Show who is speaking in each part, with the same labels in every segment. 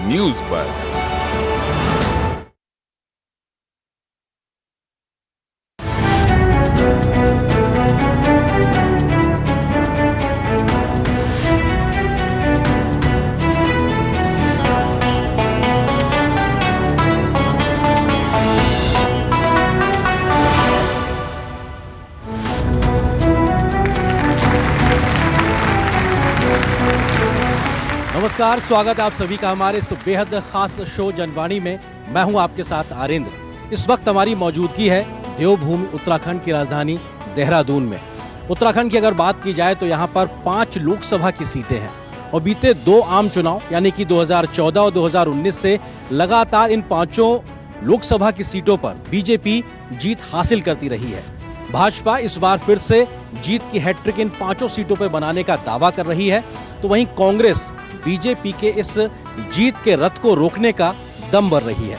Speaker 1: News पर।
Speaker 2: नमस्कार, स्वागत है आप सभी का हमारे इस बेहद खास शो जनवाणी में। मैं हूं आपके साथ आरेंद्र। इस वक्त हमारी मौजूदगी है देवभूमि उत्तराखंड की राजधानी देहरादून में। उत्तराखंड की अगर बात की जाए तो यहां पर 5 लोकसभा की सीटें हैं और बीते 2 आम चुनाव यानी कि 2014 और 2019 से लगातार इन 5 लोकसभा की सीटों पर बीजेपी जीत हासिल करती रही है। भाजपा इस बार फिर से जीत की हैट्रिक इन 5 सीटों पर बनाने का दावा कर रही है, तो वहीं कांग्रेस बीजेपी के इस जीत के रथ को रोकने का दम भर रही है।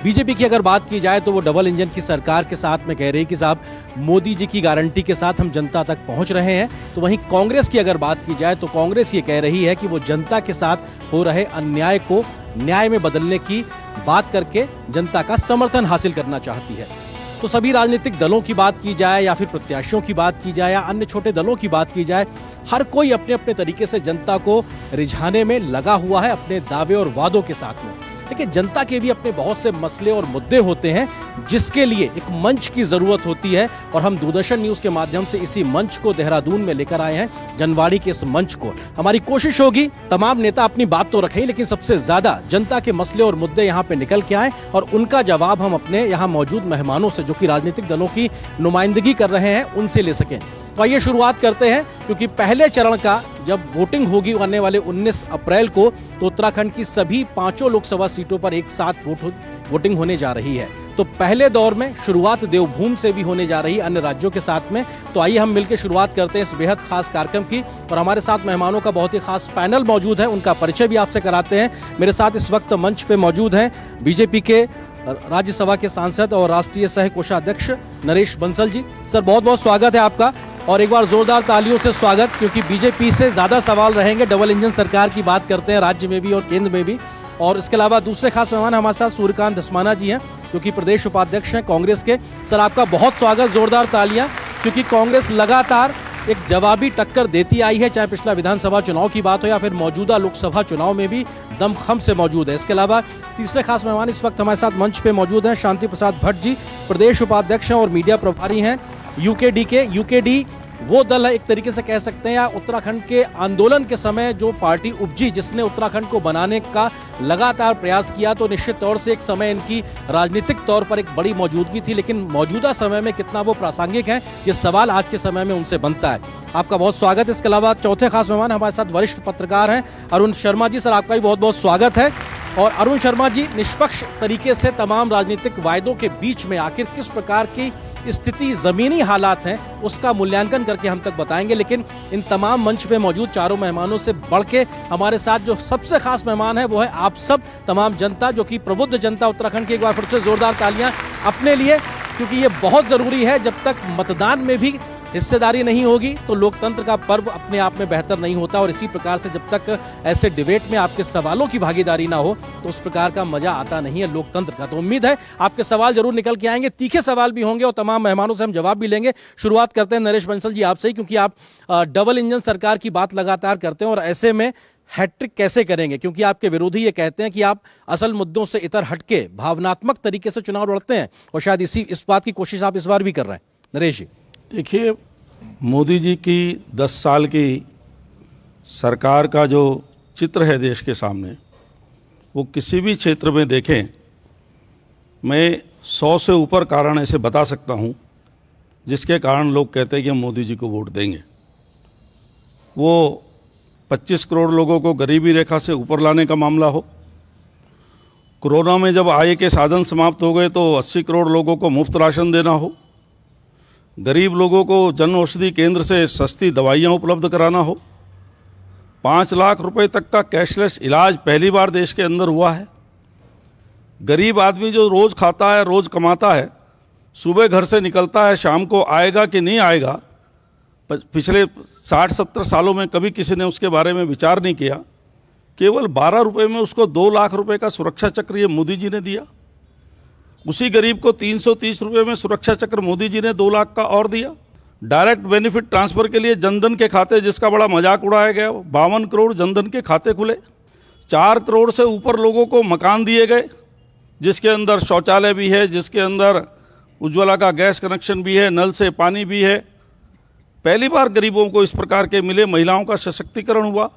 Speaker 2: बीजेपी की अगर बात की जाए तो वो डबल इंजन की सरकार के साथ में कह रही है कि साहब मोदी जी की गारंटी के साथ हम जनता तक पहुंच रहे हैं, तो वहीं कांग्रेस की अगर बात की जाए तो कांग्रेस ये कह रही है कि वो जनता के साथ हो रहे अन्याय को न्याय में बदलने की बात करके जनता का समर्थन हासिल करना चाहती है। तो सभी राजनीतिक दलों की बात की जाए या फिर प्रत्याशियों की बात की जाए या अन्य छोटे दलों की बात की जाए, हर कोई अपने अपने तरीके से जनता को रिझाने में लगा हुआ है अपने दावे और वादों के साथ में। लेकिन जनता के भी अपने बहुत से मसले और मुद्दे होते हैं जिसके लिए एक मंच की जरूरत होती है, और हम दूरदर्शन न्यूज के माध्यम से इसी मंच को देहरादून में लेकर आए हैं। जनवाणी के इस मंच को हमारी कोशिश होगी तमाम नेता अपनी बात तो रखें, लेकिन सबसे ज्यादा जनता के मसले और मुद्दे यहाँ पे निकल के आए और उनका जवाब हम अपने यहाँ मौजूद मेहमानों से, जो कि राजनीतिक दलों की नुमाइंदगी कर रहे हैं, उनसे ले सकें। तो आइए शुरुआत करते हैं, क्योंकि पहले चरण का जब वोटिंग होगी आने वाले 19 अप्रैल को, तो उत्तराखंड की सभी 5 लोकसभा सीटों पर एक साथ वोटिंग होने जा रही है। तो पहले दौर में शुरुआत देवभूमि से भी होने जा रही है अन्य राज्यों के साथ में। तो आइए हम मिलकर शुरुआत करते हैं इस बेहद खास कार्यक्रम की, और हमारे साथ मेहमानों का बहुत ही खास पैनल मौजूद है, उनका परिचय भी आपसे कराते हैं। मेरे साथ इस वक्त मंच पे मौजूद हैं बीजेपी के राज्यसभा के सांसद और राष्ट्रीय सह कोषाध्यक्ष नरेश बंसल जी। सर, बहुत बहुत स्वागत है आपका, और एक बार जोरदार तालियों से स्वागत, क्योंकि बीजेपी से ज्यादा सवाल रहेंगे। डबल इंजन सरकार की बात करते हैं राज्य में भी और केंद्र में भी। और इसके अलावा दूसरे खास मेहमान हमारे साथ सूर्यकांत धस्माना जी हैं, जो कि प्रदेश उपाध्यक्ष हैं कांग्रेस के। सर, आपका बहुत स्वागत, जोरदार तालियां, क्योंकि कांग्रेस लगातार एक जवाबी टक्कर देती आई है, चाहे पिछला विधानसभा चुनाव की बात हो या फिर मौजूदा लोकसभा चुनाव में भी दमखम से मौजूद है। इसके अलावा तीसरे खास मेहमान इस वक्त हमारे साथ मंच पे मौजूद हैं शांति प्रसाद भट्ट जी, प्रदेश उपाध्यक्ष हैं और मीडिया प्रभारी हैं यूकेडी के। यूकेडी वो दल है, एक तरीके से कह सकते हैं, या उत्तराखंड के आंदोलन के समय जो पार्टी उपजी जिसने उत्तराखंड को बनाने का लगातार प्रयास किया। तो निश्चित तौर से एक समय इनकी राजनीतिक तौर पर एक बड़ी मौजूदगी थी, लेकिन मौजूदा समय में कितना वो प्रासंगिक है, ये सवाल आज के समय में उनसे बनता है। आपका बहुत स्वागत है। इसके अलावा चौथे खास मेहमान हमारे साथ वरिष्ठ पत्रकार हैं अरुण शर्मा जी। सर, आपका भी बहुत बहुत स्वागत है। और अरुण शर्मा जी निष्पक्ष तरीके से तमाम राजनीतिक वायदों के बीच में आखिर किस प्रकार की स्थिति, जमीनी हालात हैं, उसका मूल्यांकन करके हम तक बताएंगे। लेकिन इन तमाम मंच पे मौजूद चारों मेहमानों से बढ़ के हमारे साथ जो सबसे खास मेहमान है वो है आप सब तमाम जनता, जो कि प्रबुद्ध जनता उत्तराखंड की। एक बार फिर से जोरदार तालियां अपने लिए, क्योंकि ये बहुत जरूरी है। जब तक मतदान में भी हिस्सेदारी नहीं होगी तो लोकतंत्र का पर्व अपने आप में बेहतर नहीं होता, और इसी प्रकार से जब तक ऐसे डिबेट में आपके सवालों की भागीदारी ना हो तो उस प्रकार का मजा आता नहीं है लोकतंत्र का। तो उम्मीद है आपके सवाल जरूर निकल के आएंगे, तीखे सवाल भी होंगे और तमाम मेहमानों से हम जवाब भी लेंगे। शुरुआत करते हैं नरेश बंसल जी आपसे ही, क्योंकि आप डबल इंजन सरकार की बात लगातार करते हैं, और ऐसे में हैट्रिक कैसे करेंगे, क्योंकि आपके विरोधी ये कहते हैं कि आप असल मुद्दों से इतर हटके भावनात्मक तरीके से चुनाव लड़ते हैं, और शायद इस बात की कोशिश आप इस बार भी कर रहे हैं। नरेश जी,
Speaker 3: देखिए, मोदी जी की 10 साल की सरकार का जो चित्र है देश के सामने, वो किसी भी क्षेत्र में देखें, मैं 100 से ऊपर कारण ऐसे बता सकता हूँ जिसके कारण लोग कहते हैं कि हम मोदी जी को वोट देंगे। वो 25 करोड़ लोगों को गरीबी रेखा से ऊपर लाने का मामला हो, कोरोना में जब आय के साधन समाप्त हो गए तो 80 करोड़ लोगों को मुफ्त राशन देना हो, गरीब लोगों को जन औषधि केंद्र से सस्ती दवाइयाँ उपलब्ध कराना हो, 5 लाख रुपए तक का कैशलेस इलाज पहली बार देश के अंदर हुआ है। गरीब आदमी जो रोज़ खाता है, रोज़ कमाता है, सुबह घर से निकलता है, शाम को आएगा कि नहीं आएगा, पिछले 60-70 सालों में कभी किसी ने उसके बारे में विचार नहीं किया। केवल 12 रुपए में उसको 2 लाख रुपए का सुरक्षा चक्र ये मोदी जी ने दिया। उसी गरीब को 330 रुपए में सुरक्षा चक्र मोदी जी ने 2 लाख का और दिया। डायरेक्ट बेनिफिट ट्रांसफर के लिए जनधन के खाते, जिसका बड़ा मजाक उड़ाया गया, 52 करोड़ जनधन के खाते खुले। 4 करोड़ से ऊपर लोगों को मकान दिए गए, जिसके अंदर शौचालय भी है, जिसके अंदर उज्ज्वला का गैस कनेक्शन भी है, नल से पानी भी है। पहली बार गरीबों को इस प्रकार के मिले। महिलाओं का सशक्तिकरण हुआ।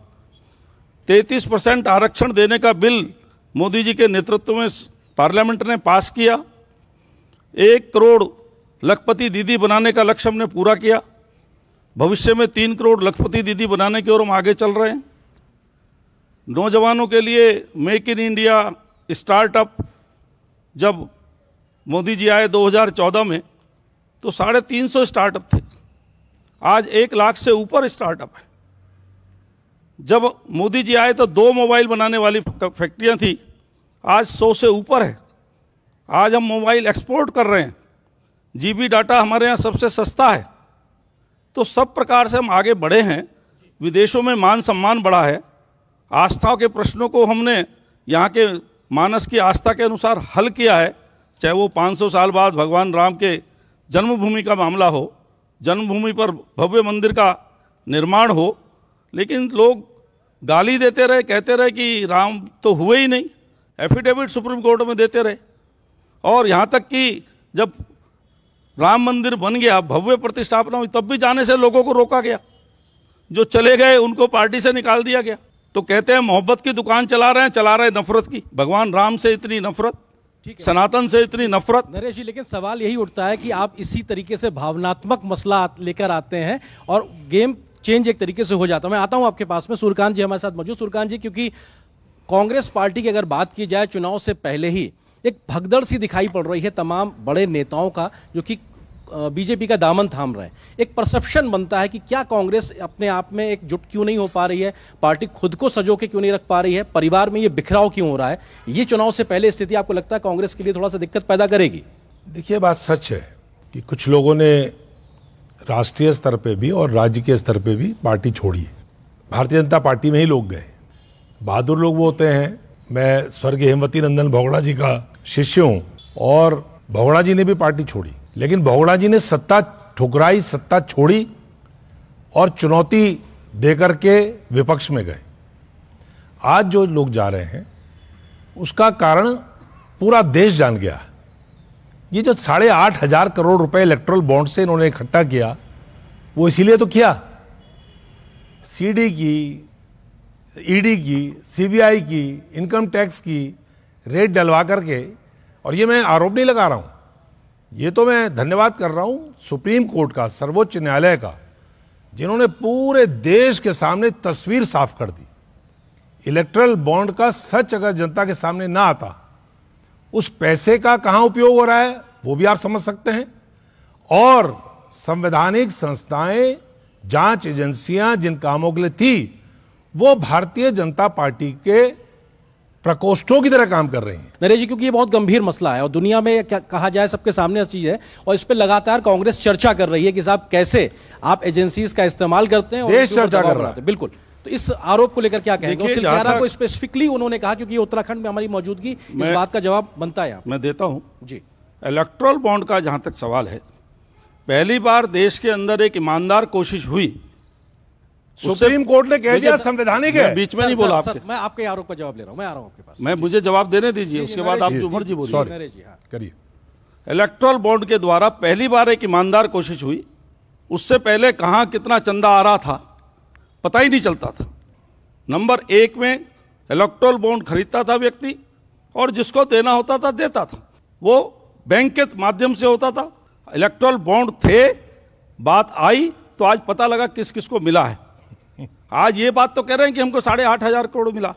Speaker 3: 33% आरक्षण देने का बिल मोदी जी के नेतृत्व में पार्लियामेंट ने पास किया। 1 करोड़ लखपति दीदी बनाने का लक्ष्य हमने पूरा किया। भविष्य में 3 करोड़ लखपति दीदी बनाने की ओर हम आगे चल रहे हैं। नौजवानों के लिए मेक इन इंडिया स्टार्टअप, जब मोदी जी आए 2014 में तो 350 स्टार्टअप थे, आज 1 लाख से ऊपर स्टार्टअप है। जब मोदी जी आए तो 2 मोबाइल बनाने वाली फैक्ट्रियां थी, आज 100 से ऊपर है। आज हम मोबाइल एक्सपोर्ट कर रहे हैं। जीबी डाटा हमारे यहाँ सबसे सस्ता है। तो सब प्रकार से हम आगे बढ़े हैं। विदेशों में मान सम्मान बढ़ा है। आस्थाओं के प्रश्नों को हमने यहाँ के मानस की आस्था के अनुसार हल किया है, चाहे वो 500 साल बाद भगवान राम के जन्मभूमि का मामला हो, जन्मभूमि पर भव्य मंदिर का निर्माण हो। लेकिन लोग गाली देते रहे, कहते रहे कि राम तो हुए ही नहीं, एफिडेविट सुप्रीम कोर्ट में देते रहे। और यहाँ तक कि जब राम मंदिर बन गया, भव्य प्रतिष्ठापना हुई, तब भी जाने से लोगों को रोका गया। जो चले गए उनको पार्टी से निकाल दिया गया। तो कहते हैं मोहब्बत की दुकान चला रहे नफरत की। भगवान राम से इतनी नफरत, सनातन से इतनी नफरत।
Speaker 2: नरेश जी, लेकिन सवाल यही उठता है कि आप इसी तरीके से भावनात्मक मसला लेकर आते हैं और गेम चेंज एक तरीके से हो जाता है। मैं आता हूं आपके पास में। सूर्यकांत जी हमारे साथ मौजूद। सूर्यकांत जी, क्योंकि कांग्रेस पार्टी की अगर बात की जाए, चुनाव से पहले ही एक भगदड़ सी दिखाई पड़ रही है तमाम बड़े नेताओं का, जो कि बीजेपी का दामन थाम रहे हैं। एक परसेप्शन बनता है कि क्या कांग्रेस अपने आप में एकजुट क्यों नहीं हो पा रही है, पार्टी खुद को सजो के क्यों नहीं रख पा रही है, परिवार में ये बिखराव क्यों हो रहा है। ये चुनाव से पहले स्थिति आपको लगता है कांग्रेस के लिए थोड़ा सा दिक्कत पैदा करेगी?
Speaker 1: देखिए, बात सच है कि कुछ लोगों ने राष्ट्रीय स्तर पे भी और राज्य के स्तर पे भी पार्टी छोड़ी है। भारतीय जनता पार्टी में ही लोग गए। बहादुर लोग वो होते हैं। मैं स्वर्गीय हेमवती नंदन बहुगुणा जी का शिष्य हूँ और बहुगुणा जी ने भी पार्टी छोड़ी, लेकिन बहुगुणा जी ने सत्ता ठुकराई, सत्ता छोड़ी और चुनौती देकर के विपक्ष में गए। आज जो लोग जा रहे हैं उसका कारण पूरा देश जान गया। ये जो 8,500 करोड़ रुपए इलेक्ट्रल बॉन्ड से इन्होंने इकट्ठा किया, वो इसीलिए तो किया। सीडी की, ईडी की, सीबीआई की, इनकम टैक्स की रेट डलवा करके, और ये मैं आरोप नहीं लगा रहा हूं, ये तो मैं धन्यवाद कर रहा हूं सुप्रीम कोर्ट का, सर्वोच्च न्यायालय का, जिन्होंने पूरे देश के सामने तस्वीर साफ कर दी। इलेक्ट्रल बॉन्ड का सच अगर जनता के सामने ना आता, उस पैसे का कहां उपयोग हो रहा है वो भी आप समझ सकते हैं। और संवैधानिक संस्थाएं, जांच एजेंसियां जिन कामों के लिए थी, वो भारतीय जनता पार्टी के प्रकोष्ठों की तरह काम कर रही हैं।
Speaker 2: नरेश जी, क्योंकि ये बहुत गंभीर मसला है और दुनिया में क्या कहा जाए, सबके सामने चीज है और इस पर लगातार कांग्रेस चर्चा कर रही है कि साहब कैसे आप एजेंसीज का इस्तेमाल करते हैं और
Speaker 1: देश चर्चा कर रहा है।
Speaker 2: बिल्कुल। तो इस आरोप को लेकर क्या कहेंगे? सिलसिला को स्पेसिफिकली उन्होंने कहा, क्योंकि उत्तराखंड में हमारी मौजूदगी, इस बात का जवाब बनता है।
Speaker 3: मैं देता हूं
Speaker 2: जी।
Speaker 3: इलेक्ट्रल बॉन्ड का जहां तक सवाल है, पहली बार देश के अंदर एक ईमानदार कोशिश हुई।
Speaker 1: सुप्रीम कोर्ट ने कह दिया संवैधानिक है।
Speaker 3: बीच में नहीं बोला आपके।
Speaker 2: मैं आपके आरोप का जवाब ले रहा हूं, मैं आ रहा हूं आपके पास।
Speaker 3: मैं मुझे जवाब देने दीजिए, उसके बाद आप जो मर्जी बोलिए।
Speaker 2: नरेश जी, हाँ
Speaker 1: करिए।
Speaker 3: इलेक्ट्रल बॉन्ड के द्वारा पहली बार एक ईमानदार कोशिश हुई। उससे पहले कहां कितना चंदा आ रहा था पता ही नहीं चलता था। नंबर 1 में इलेक्ट्रल बॉन्ड खरीदता था व्यक्ति और जिसको देना होता था देता था, वो बैंक के माध्यम से होता था। इलेक्ट्रल बॉन्ड थे, बात आई तो आज पता लगा किस किस को मिला है। आज ये बात तो कह रहे हैं कि हमको 8,500 करोड़ मिला।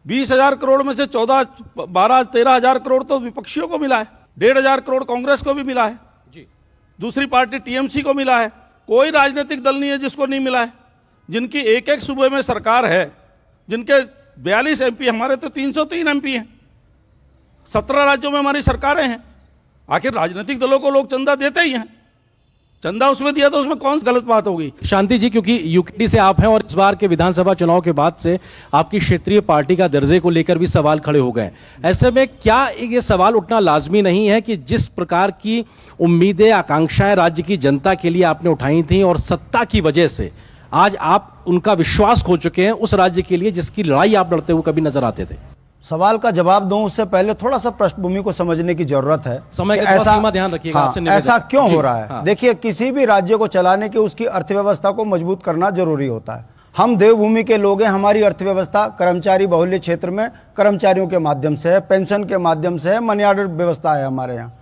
Speaker 3: 20,000 करोड़ में से 14, 12, 13,000 करोड़ तो विपक्षियों को मिला है। 1,500 करोड़ कांग्रेस को भी मिला है
Speaker 2: जी।
Speaker 3: दूसरी पार्टी टीएमसी को मिला है। कोई राजनीतिक दल नहीं है जिसको नहीं मिला है। जिनकी एक एक सूबे में सरकार है, जिनके 42 एमपी, हमारे तो 303 एमपी हैं। 17 राज्यों में हमारी सरकारें हैं। आखिर राजनीतिक दलों को लोग चंदा देते ही हैं। चंदा उसमें दिया तो उसमें कौन सी गलत बात होगी?
Speaker 2: शांति जी, क्योंकि यूकेडी से आप हैं और इस बार के विधानसभा चुनाव के बाद से आपकी क्षेत्रीय पार्टी का दर्जे को लेकर भी सवाल खड़े हो गए। ऐसे में क्या ये सवाल उठना लाजमी नहीं है कि जिस प्रकार की उम्मीदें, आकांक्षाएं राज्य की जनता के लिए आपने उठाई थी और सत्ता की वजह से आज आप उनका विश्वास खो चुके हैं उस राज्य के लिए जिसकी लड़ाई आप लड़ते हुए कभी नजर आते थे?
Speaker 4: सवाल का जवाब दूं उससे पहले थोड़ा सा पृष्ठभूमि को समझने की जरूरत है।
Speaker 2: समय
Speaker 4: कि
Speaker 2: का थोड़ा सीमा ध्यान रखिएगा, आपसे निवेदन।
Speaker 4: ऐसा क्यों
Speaker 2: जी,
Speaker 4: हो रहा है?
Speaker 2: हाँ।
Speaker 4: देखिए, किसी भी राज्य को चलाने के उसकी अर्थव्यवस्था को मजबूत करना जरूरी होता है। हम देवभूमि के लोग हैं, हमारी अर्थव्यवस्था कर्मचारी बहुल्य क्षेत्र में कर्मचारियों के माध्यम से है, पेंशन के माध्यम से है, मनी ऑर्डर व्यवस्था है हमारे यहाँ।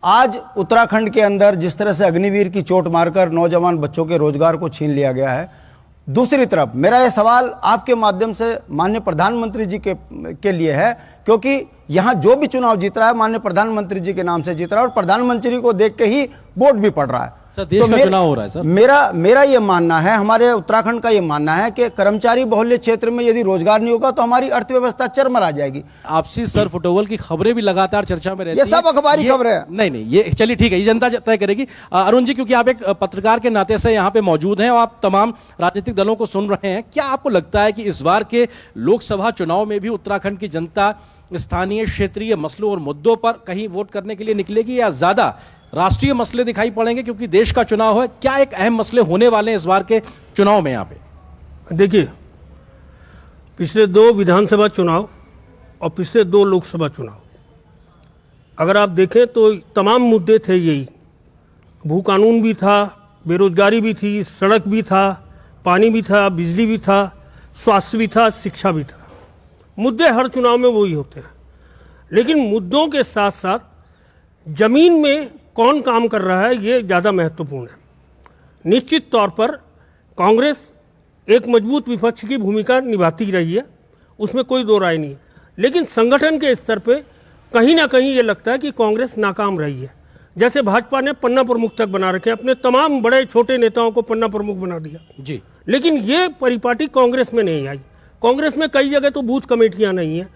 Speaker 4: आज उत्तराखंड के अंदर जिस तरह से अग्निवीर की चोट मारकर नौजवान बच्चों के रोजगार को छीन लिया गया है, दूसरी तरफ मेरा यह सवाल आपके माध्यम से माननीय प्रधानमंत्री जी के लिए है, क्योंकि यहाँ जो भी चुनाव जीत रहा है माननीय प्रधानमंत्री जी के नाम से जीत रहा है और प्रधानमंत्री को देख के ही वोट भी पड़ रहा है।
Speaker 2: सर, देश का चुनाव हो रहा है सर।
Speaker 4: मेरा ये मानना है, हमारे उत्तराखंड का ये मानना है कि कर्मचारी बहुल्य क्षेत्र में यदि रोजगार नहीं होगा तो हमारी अर्थव्यवस्था चरमरा जाएगी।
Speaker 2: आपसी सर फुटबॉल की खबरें भी लगातार चर्चा में रहती हैं।
Speaker 4: ये सब अखबारी खबरें हैं।
Speaker 2: नहीं, ये चलिए ठीक है, ये जनता तय करेगी। अरुण जी, क्योंकि आप एक पत्रकार के नाते से यहाँ पे मौजूद हैं और आप तमाम राजनीतिक दलों को सुन रहे हैं, क्या आपको लगता है कि इस बार के लोकसभा चुनाव में भी उत्तराखंड की जनता स्थानीय क्षेत्रीय मसलों और मुद्दों पर कहीं वोट करने के लिए निकलेगी या ज्यादा राष्ट्रीय मसले दिखाई पड़ेंगे, क्योंकि देश का चुनाव है? क्या एक अहम मसले होने वाले हैं इस बार के चुनाव में यहाँ पे?
Speaker 5: देखिए, पिछले 2 विधानसभा चुनाव और पिछले 2 लोकसभा चुनाव अगर आप देखें तो तमाम मुद्दे थे यही। भू कानून भी था, बेरोजगारी भी थी, सड़क भी था, पानी भी था, बिजली भी था, स्वास्थ्य भी था, शिक्षा भी था। मुद्दे हर चुनाव में वही होते हैं, लेकिन मुद्दों के साथ साथ जमीन में कौन काम कर रहा है ये ज़्यादा महत्वपूर्ण है। निश्चित तौर पर कांग्रेस एक मजबूत विपक्ष की भूमिका निभाती रही है, उसमें कोई दो राय नहीं है, लेकिन संगठन के स्तर पे कहीं ना कहीं ये लगता है कि कांग्रेस नाकाम रही है। जैसे भाजपा ने पन्ना प्रमुख तक बना रखे, अपने तमाम बड़े छोटे नेताओं को पन्ना प्रमुख बना दिया
Speaker 2: जी,
Speaker 5: लेकिन ये परिपाटी कांग्रेस में नहीं आई। कांग्रेस में कई जगह तो बूथ कमेटियां नहीं है,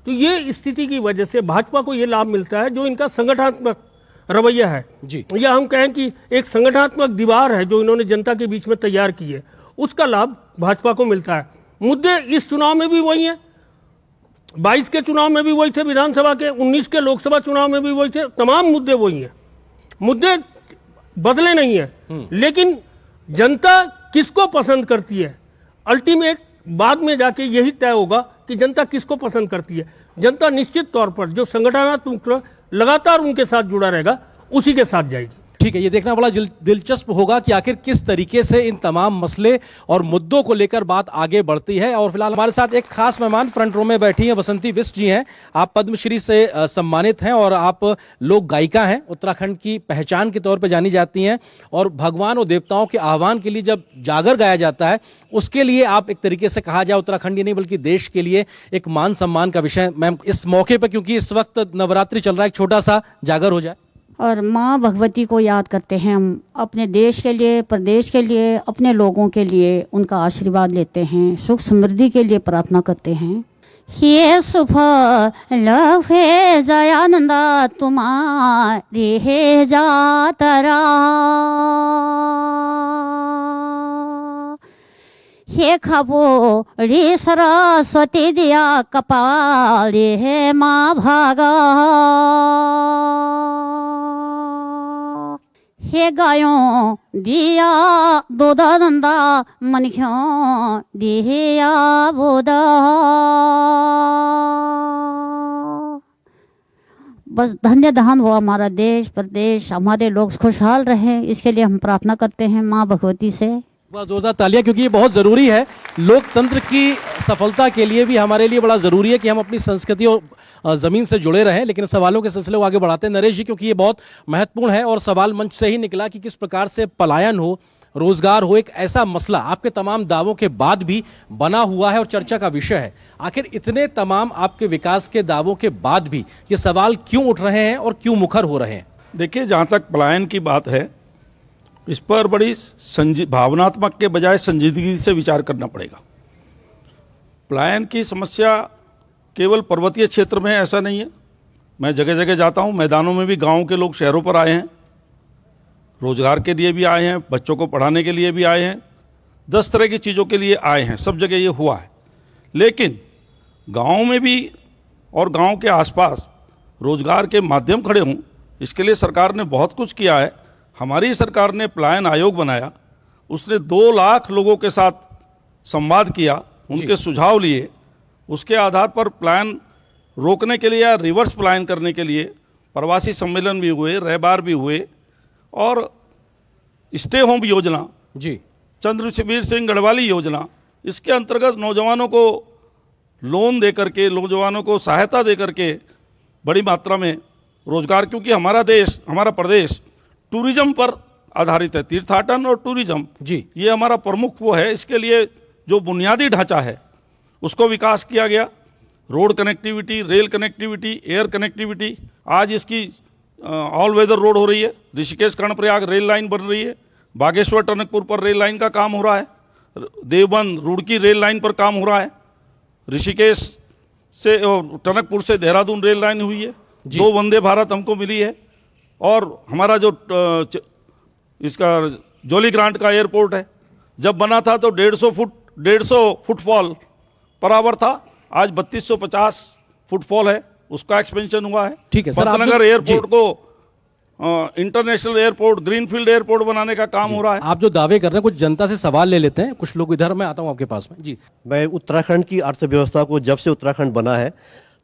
Speaker 5: तो ये स्थिति की वजह से भाजपा को ये लाभ मिलता है जो इनका संगठनात्मक रवैया है
Speaker 2: जी,
Speaker 5: या हम कहें कि एक संगठनात्मक दीवार है जो इन्होंने जनता के बीच में तैयार की है, उसका लाभ भाजपा को मिलता है। मुद्दे इस चुनाव में भी वही हैं, 22 के चुनाव में भी वही थे, विधानसभा के 19 के लोकसभा चुनाव में भी वही थे, तमाम मुद्दे वही हैं, मुद्दे बदले नहीं है। लेकिन जनता किसको पसंद करती है, अल्टीमेट बाद में जाके यही तय होगा कि जनता किसको पसंद करती है। जनता निश्चित तौर पर जो संगठनात्मक लगातार उनके साथ जुड़ा रहेगा उसी के साथ जाएगी।
Speaker 2: ठीक है, ये देखना बड़ा दिलचस्प होगा कि आखिर किस तरीके से इन तमाम मसले और मुद्दों को लेकर बात आगे बढ़ती है। और फिलहाल हमारे साथ एक खास मेहमान फ्रंट रो में बैठी हैं, बसंती बिष्ट जी हैं। आप पद्मश्री से सम्मानित हैं और आप लोक गायिका हैं, उत्तराखंड की पहचान के तौर पर जानी जाती हैं। और भगवान और देवताओं के आह्वान के लिए जब जागर गाया जाता है, उसके लिए आप एक तरीके से कहा जाए उत्तराखंड ही नहीं बल्कि देश के लिए एक मान सम्मान का विषय। मैम, इस मौके पर क्योंकि इस वक्त नवरात्रि चल रहा है, एक छोटा सा जागर हो जाए।
Speaker 6: और माँ भगवती को याद करते हैं हम, अपने देश के लिए, प्रदेश के लिए, अपने लोगों के लिए उनका आशीर्वाद लेते हैं, सुख समृद्धि के लिए प्रार्थना करते हैं। हे सुफल हे जयानंदा तुम्हारी हे जातरा, हे खबो रे सरस्वती दिया कपाले हे माँ भागा, हे गायों दिया दूधा नंदा मनख्यों दिया बोदा। बस धन्य धान हो हमारा देश प्रदेश, हमारे लोग खुशहाल रहें, इसके लिए हम प्रार्थना करते हैं माँ भगवती से।
Speaker 2: बड़ा जोरदार तालियां, क्योंकि ये बहुत ज़रूरी है। लोकतंत्र की सफलता के लिए भी हमारे लिए बड़ा ज़रूरी है कि हम अपनी संस्कृति और ज़मीन से जुड़े रहें। लेकिन सवालों के सिलसिले को आगे बढ़ाते हैं नरेश जी, क्योंकि ये बहुत महत्वपूर्ण है और सवाल मंच से ही निकला कि किस प्रकार से पलायन हो, रोजगार हो, एक ऐसा मसला आपके तमाम दावों के बाद भी बना हुआ है और चर्चा का विषय है। आखिर इतने तमाम आपके विकास के दावों के बाद भी ये सवाल क्यों उठ रहे हैं और क्यों मुखर हो रहे हैं?
Speaker 3: देखिए, जहाँ तक पलायन की बात है, इस पर बड़ी भावनात्मक के बजाय संजीदगी से विचार करना पड़ेगा। पलायन की समस्या केवल पर्वतीय क्षेत्र में ऐसा नहीं है। मैं जगह जगह जाता हूँ, मैदानों में भी गाँव के लोग शहरों पर आए हैं, रोजगार के लिए भी आए हैं, बच्चों को पढ़ाने के लिए भी आए हैं, 10 तरह की चीज़ों के लिए आए हैं। सब जगह ये हुआ है। लेकिन गाँव में भी और गाँव के आसपास रोजगार के माध्यम खड़े हों, इसके लिए सरकार ने बहुत कुछ किया है। हमारी सरकार ने पलायन आयोग बनाया, उसने 2 लाख लोगों के साथ संवाद किया, उनके सुझाव लिए, उसके आधार पर पलायन रोकने के लिए या रिवर्स पलायन करने के लिए प्रवासी सम्मेलन भी हुए, रहबार भी हुए और स्टे होम योजना,
Speaker 2: जी,
Speaker 3: चंद्रशेखर सिंह गढ़वाली योजना, इसके अंतर्गत नौजवानों को लोन दे करके, नौजवानों को सहायता दे करके बड़ी मात्रा में रोजगार, क्योंकि हमारा देश, हमारा प्रदेश टूरिज्म पर आधारित है, तीर्थाटन और टूरिज्म,
Speaker 2: जी,
Speaker 3: ये हमारा प्रमुख वो है। इसके लिए जो बुनियादी ढांचा है उसको विकास किया गया, road connectivity, rail connectivity, air connectivity. आज इसकी ऑल वेदर रोड हो रही है, ऋषिकेश कर्णप्रयाग रेल लाइन बन रही है, बागेश्वर टनकपुर पर रेल लाइन का काम हो रहा है, देवबंद रुड़की रेल लाइन पर काम हो रहा है, ऋषिकेश से टनकपुर से देहरादून रेल लाइन हुई है, 2 वंदे भारत हमको मिली है, और हमारा जो इसका जोली ग्रांट का एयरपोर्ट है, जब बना था तो 150 फुटफॉल पर आवर था, आज 3250 फुटफॉल है, उसका एक्सपेंशन हुआ है।
Speaker 2: ठीक है सर,
Speaker 3: पंतनगर एयरपोर्ट को इंटरनेशनल एयरपोर्ट, ग्रीनफील्ड एयरपोर्ट बनाने का काम हो रहा है।
Speaker 2: आप जो दावे कर रहे हैं, कुछ जनता से सवाल ले लेते हैं, कुछ लोग इधर, मैं आता हूं आपके पास में। जी,
Speaker 7: मैं उत्तराखंड की अर्थव्यवस्था को जब से उत्तराखंड बना है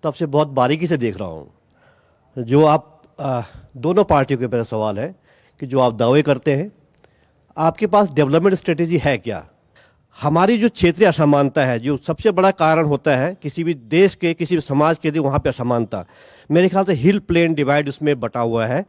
Speaker 7: तब से बहुत बारीकी से देख रहा हूँ। जो आप दोनों पार्टियों के मेरा सवाल है कि जो आप दावे करते हैं, आपके पास डेवलपमेंट स्ट्रेटेजी है क्या? हमारी जो क्षेत्रीय असमानता है, जो सबसे बड़ा कारण होता है किसी भी देश के, किसी भी समाज के लिए, वहाँ पे असमानता, मेरे ख्याल से हिल प्लेन डिवाइड उसमें बटा हुआ है।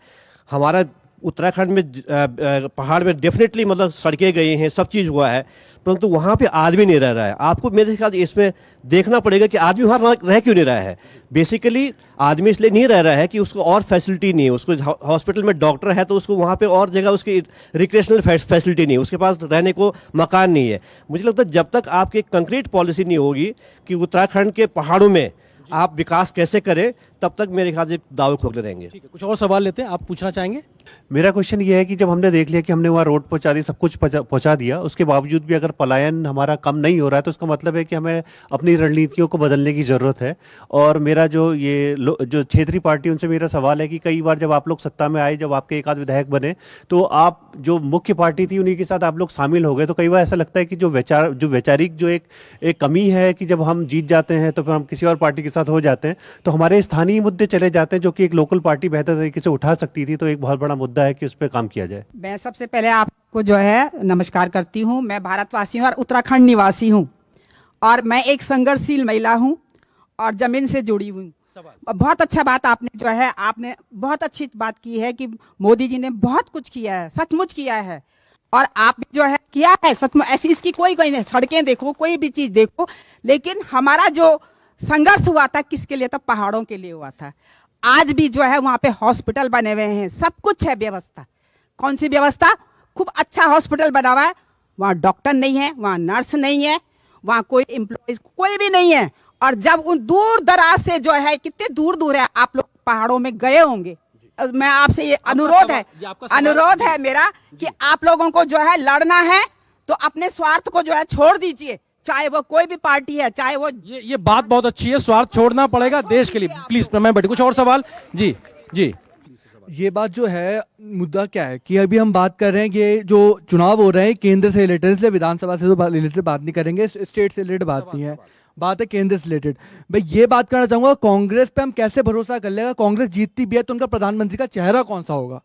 Speaker 7: हमारा उत्तराखंड में पहाड़ में डेफिनेटली मतलब सड़कें गई हैं, सब चीज़ हुआ है, परंतु वहाँ पे आदमी नहीं रह रहा है। आपको मेरे ख्याल इसमें देखना पड़ेगा कि आदमी वहाँ रह क्यों नहीं रहा है। बेसिकली आदमी इसलिए नहीं रह रहा है कि उसको और फैसिलिटी नहीं है, उसको हॉस्पिटल में डॉक्टर है तो उसको वहाँ पे और जगह उसकी रिक्रिएशनल फैसिलिटी नहीं है, उसके पास रहने को मकान नहीं है। मुझे लगता है जब तक आपकी एक कंक्रीट पॉलिसी नहीं होगी कि उत्तराखंड के पहाड़ों में आप विकास कैसे करें, तब तक मेरे ख्याल से दावे खोखले रहेंगे।
Speaker 2: ठीक है, कुछ और सवाल लेते हैं, आप पूछना चाहेंगे?
Speaker 8: मेरा क्वेश्चन ये है कि जब हमने देख लिया कि हमने वहाँ रोड पहुँचा दी, सब कुछ पहुँचा दिया, उसके बावजूद भी अगर पलायन हमारा कम नहीं हो रहा है तो उसका मतलब है कि हमें अपनी रणनीतियों को बदलने की ज़रूरत है। और मेरा जो जो क्षेत्रीय पार्टी, उनसे मेरा सवाल है कि कई बार जब आप लोग सत्ता में आए, जब आपके एक आध विधायक बने, तो आप जो मुख्य पार्टी थी उन्हीं के साथ आप लोग शामिल हो गए, तो कई बार ऐसा लगता है कि जो वैचारिक जो एक कमी है कि जब हम जीत जाते हैं तो फिर हम किसी और पार्टी के साथ हो जाते हैं, तो हमारे स्थानीय मुद्दे चले जाते हैं जो कि एक लोकल पार्टी बेहतर तरीके से उठा सकती थी। तो एक बहुत बड़ा मुद्दा है कि उस पर काम किया जाए।
Speaker 9: मैं सबसे पहले आपको जो है नमस्कार करती हूँ। मैं भारतवासी हूँ और उत्तराखंड निवासी हूँ, और मैं एक संघर्षशील महिला हूँ और जमीन से जुड़ी हुई। बहुत अच्छा बात आपने बहुत अच्छी बात की है कि मोदी जी ने बहुत कुछ किया है, सचमुच किया है, और आप भी जो है किया है सचमुच। ऐसी इसकी कोई नहीं, सड़कें देखो, कोई भी चीज देखो, लेकिन हमारा जो संघर्ष हुआ था किसके लिए था? पहाड़ों के लिए हुआ था। आज भी जो है वहाँ पे हॉस्पिटल बने हुए हैं, सब कुछ है व्यवस्था। कौन सी व्यवस्था? खूब अच्छा हॉस्पिटल बना हुआ है, वहाँ डॉक्टर नहीं है, वहाँ नर्स नहीं है, वहाँ कोई एम्प्लॉयज कोई भी नहीं है। और जब उन दूर दराज से जो है, कितने दूर दूर है, आप लोग पहाड़ों में गए होंगे, मैं आपसे ये अनुरोध है मेरा कि आप लोगों को जो है लड़ना है तो अपने स्वार्थ को जो है छोड़ दीजिए, चाहे वो कोई भी पार्टी है, चाहे वो
Speaker 2: ये बात बहुत अच्छी है, स्वार्थ छोड़ना पड़ेगा देश के लिए। प्लीज मैं बैठे, कुछ और सवाल? जी जी,
Speaker 10: ये बात जो है, मुद्दा क्या है कि अभी हम बात कर रहे हैं कि जो चुनाव हो रहे हैं केंद्र से रिलेटेड, इसलिए विधानसभा से तो रिलेटेड बात नहीं करेंगे, स्टेट से रिलेटेड बात नहीं है, बात है केंद्र से रिलेटेड। मैं ये बात करना चाहूंगा, कांग्रेस पे हम कैसे भरोसा कर लेगा? कांग्रेस जीतती भी है तो उनका प्रधानमंत्री का चेहरा कौन सा होगा?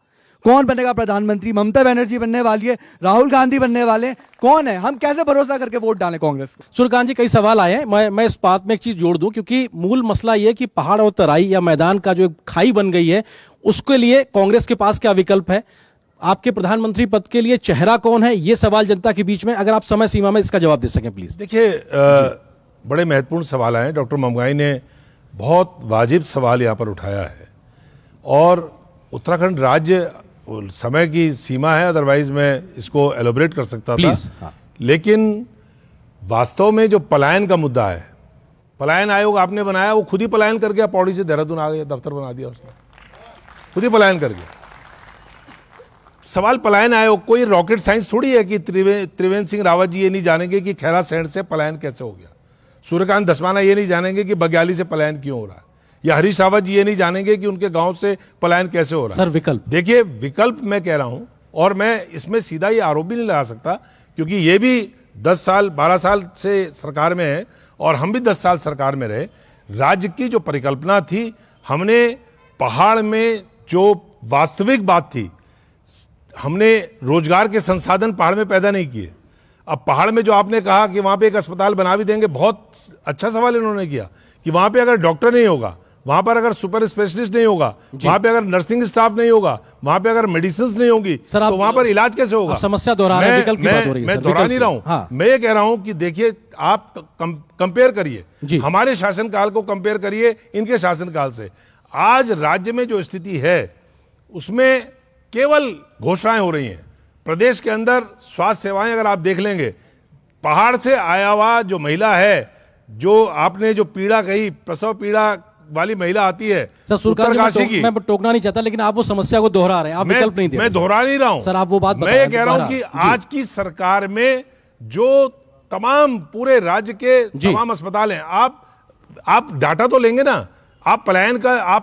Speaker 10: कौन बनेगा प्रधानमंत्री? ममता बनर्जी बनने वाली है, राहुल गांधी बनने वाले, कौन है? हम कैसे भरोसा करके वोट डालें कांग्रेस को?
Speaker 2: सूर्यकांत जी, कई सवाल आए हैं, मैं इस बात में एक चीज जोड़ दूं, क्योंकि मूल मसला यह कि पहाड़ और तराई या मैदान का जो खाई बन गई है, उसके लिए कांग्रेस के पास क्या विकल्प है? आपके प्रधानमंत्री पद के लिए चेहरा कौन है? ये सवाल जनता के बीच में, अगर आप समय सीमा में इसका जवाब दे सकें प्लीज।
Speaker 1: देखिए, बड़े महत्वपूर्ण सवाल आए। डॉक्टर ममगाई ने बहुत वाजिब सवाल यहाँ पर उठाया है, और उत्तराखंड राज्य समय की सीमा है, अदरवाइज मैं इसको एलोबरेट कर सकता था।
Speaker 2: हाँ।
Speaker 1: लेकिन वास्तव में जो पलायन का मुद्दा है, पलायन आयोग आपने बनाया, वो खुद ही पलायन कर गया, पौड़ी से देहरादून आ गया, दफ्तर बना दिया उसने, खुद ही पलायन कर गया। सवाल पलायन आयोग, कोई रॉकेट साइंस थोड़ी है कि त्रिवेंद्र सिंह रावत जी ये नहीं जानेंगे कि खैरा सैंड से पलायन कैसे हो गया, सूर्यकांत धस्माना ये नहीं जानेंगे कि बग्याली से पलायन क्यों हो रहा है, या हरीश रावत जी ये नहीं जानेंगे कि उनके गांव से पलायन कैसे हो रहा है।
Speaker 2: सर विकल्प
Speaker 1: देखिए, विकल्प मैं कह रहा हूं, और मैं इसमें सीधा ये आरोप भी नहीं लगा सकता क्योंकि ये भी 10 साल 12 साल से सरकार में है और हम भी 10 साल सरकार में रहे। राज्य की जो परिकल्पना थी, हमने पहाड़ में जो वास्तविक बात थी, हमने रोजगार के संसाधन पहाड़ में पैदा नहीं किए। अब पहाड़ में जो आपने कहा कि वहां पे एक अस्पताल बना भी देंगे, बहुत अच्छा सवाल इन्होंने किया कि वहां पे अगर डॉक्टर नहीं होगा, वहां पर अगर सुपर स्पेशलिस्ट नहीं होगा, वहां पे अगर नर्सिंग स्टाफ नहीं होगा, वहां पे अगर मेडिसिन नहीं होंगी, तो वहां पर इलाज कैसे होगा?
Speaker 2: समस्या दोहरा रहे हैं, विकल्प की बात हो रही है।
Speaker 1: मैं दोहरा नहीं रहा हूं।
Speaker 2: हाँ।
Speaker 1: मैं ये कह रहा हूं कि देखिए, आप कंपेयर करिए, हमारे शासनकाल को कंपेयर करिए इनके शासनकाल से। आज राज्य में जो स्थिति है उसमें केवल घोषणाएं हो रही हैं। प्रदेश के अंदर स्वास्थ्य सेवाएं अगर आप देख लेंगे, पहाड़ से आया हुआ जो महिला है, जो आपने जो पीड़ा कही, प्रसव पीड़ा वाली महिला आती है
Speaker 2: उत्तरकाशी की, मैं टोकना नहीं चाहता, लेकिन आप वो समस्या को दोहरा रहे हैं, आप विकल्प नहीं दे रहे।
Speaker 1: मैं दोहरा नहीं रहा हूं
Speaker 2: सर, आप वो बात
Speaker 1: मैं ये कह रहा हूं कि आज की सरकार में जो तमाम पूरे राज्य के तमाम अस्पताल हैं, आप डाटा तो लेंगे ना। आप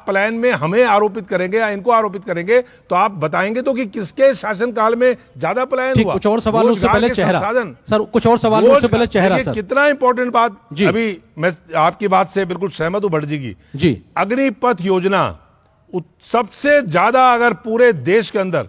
Speaker 1: पलायन में हमें आरोपित करेंगे या इनको आरोपित करेंगे, तो आप बताएंगे तो कि किसके शासनकाल में ज्यादा पलायन हुआ।
Speaker 2: कुछ और सवालों से पहले चेहरा सर, कुछ और सवालों से पहले चेहरा सर।
Speaker 1: कितना इंपॉर्टेंट बात, अभी मैं आपकी बात से बिल्कुल सहमत हूं भटजी की। अग्निपथ योजना सबसे ज्यादा, अगर पूरे देश के अंदर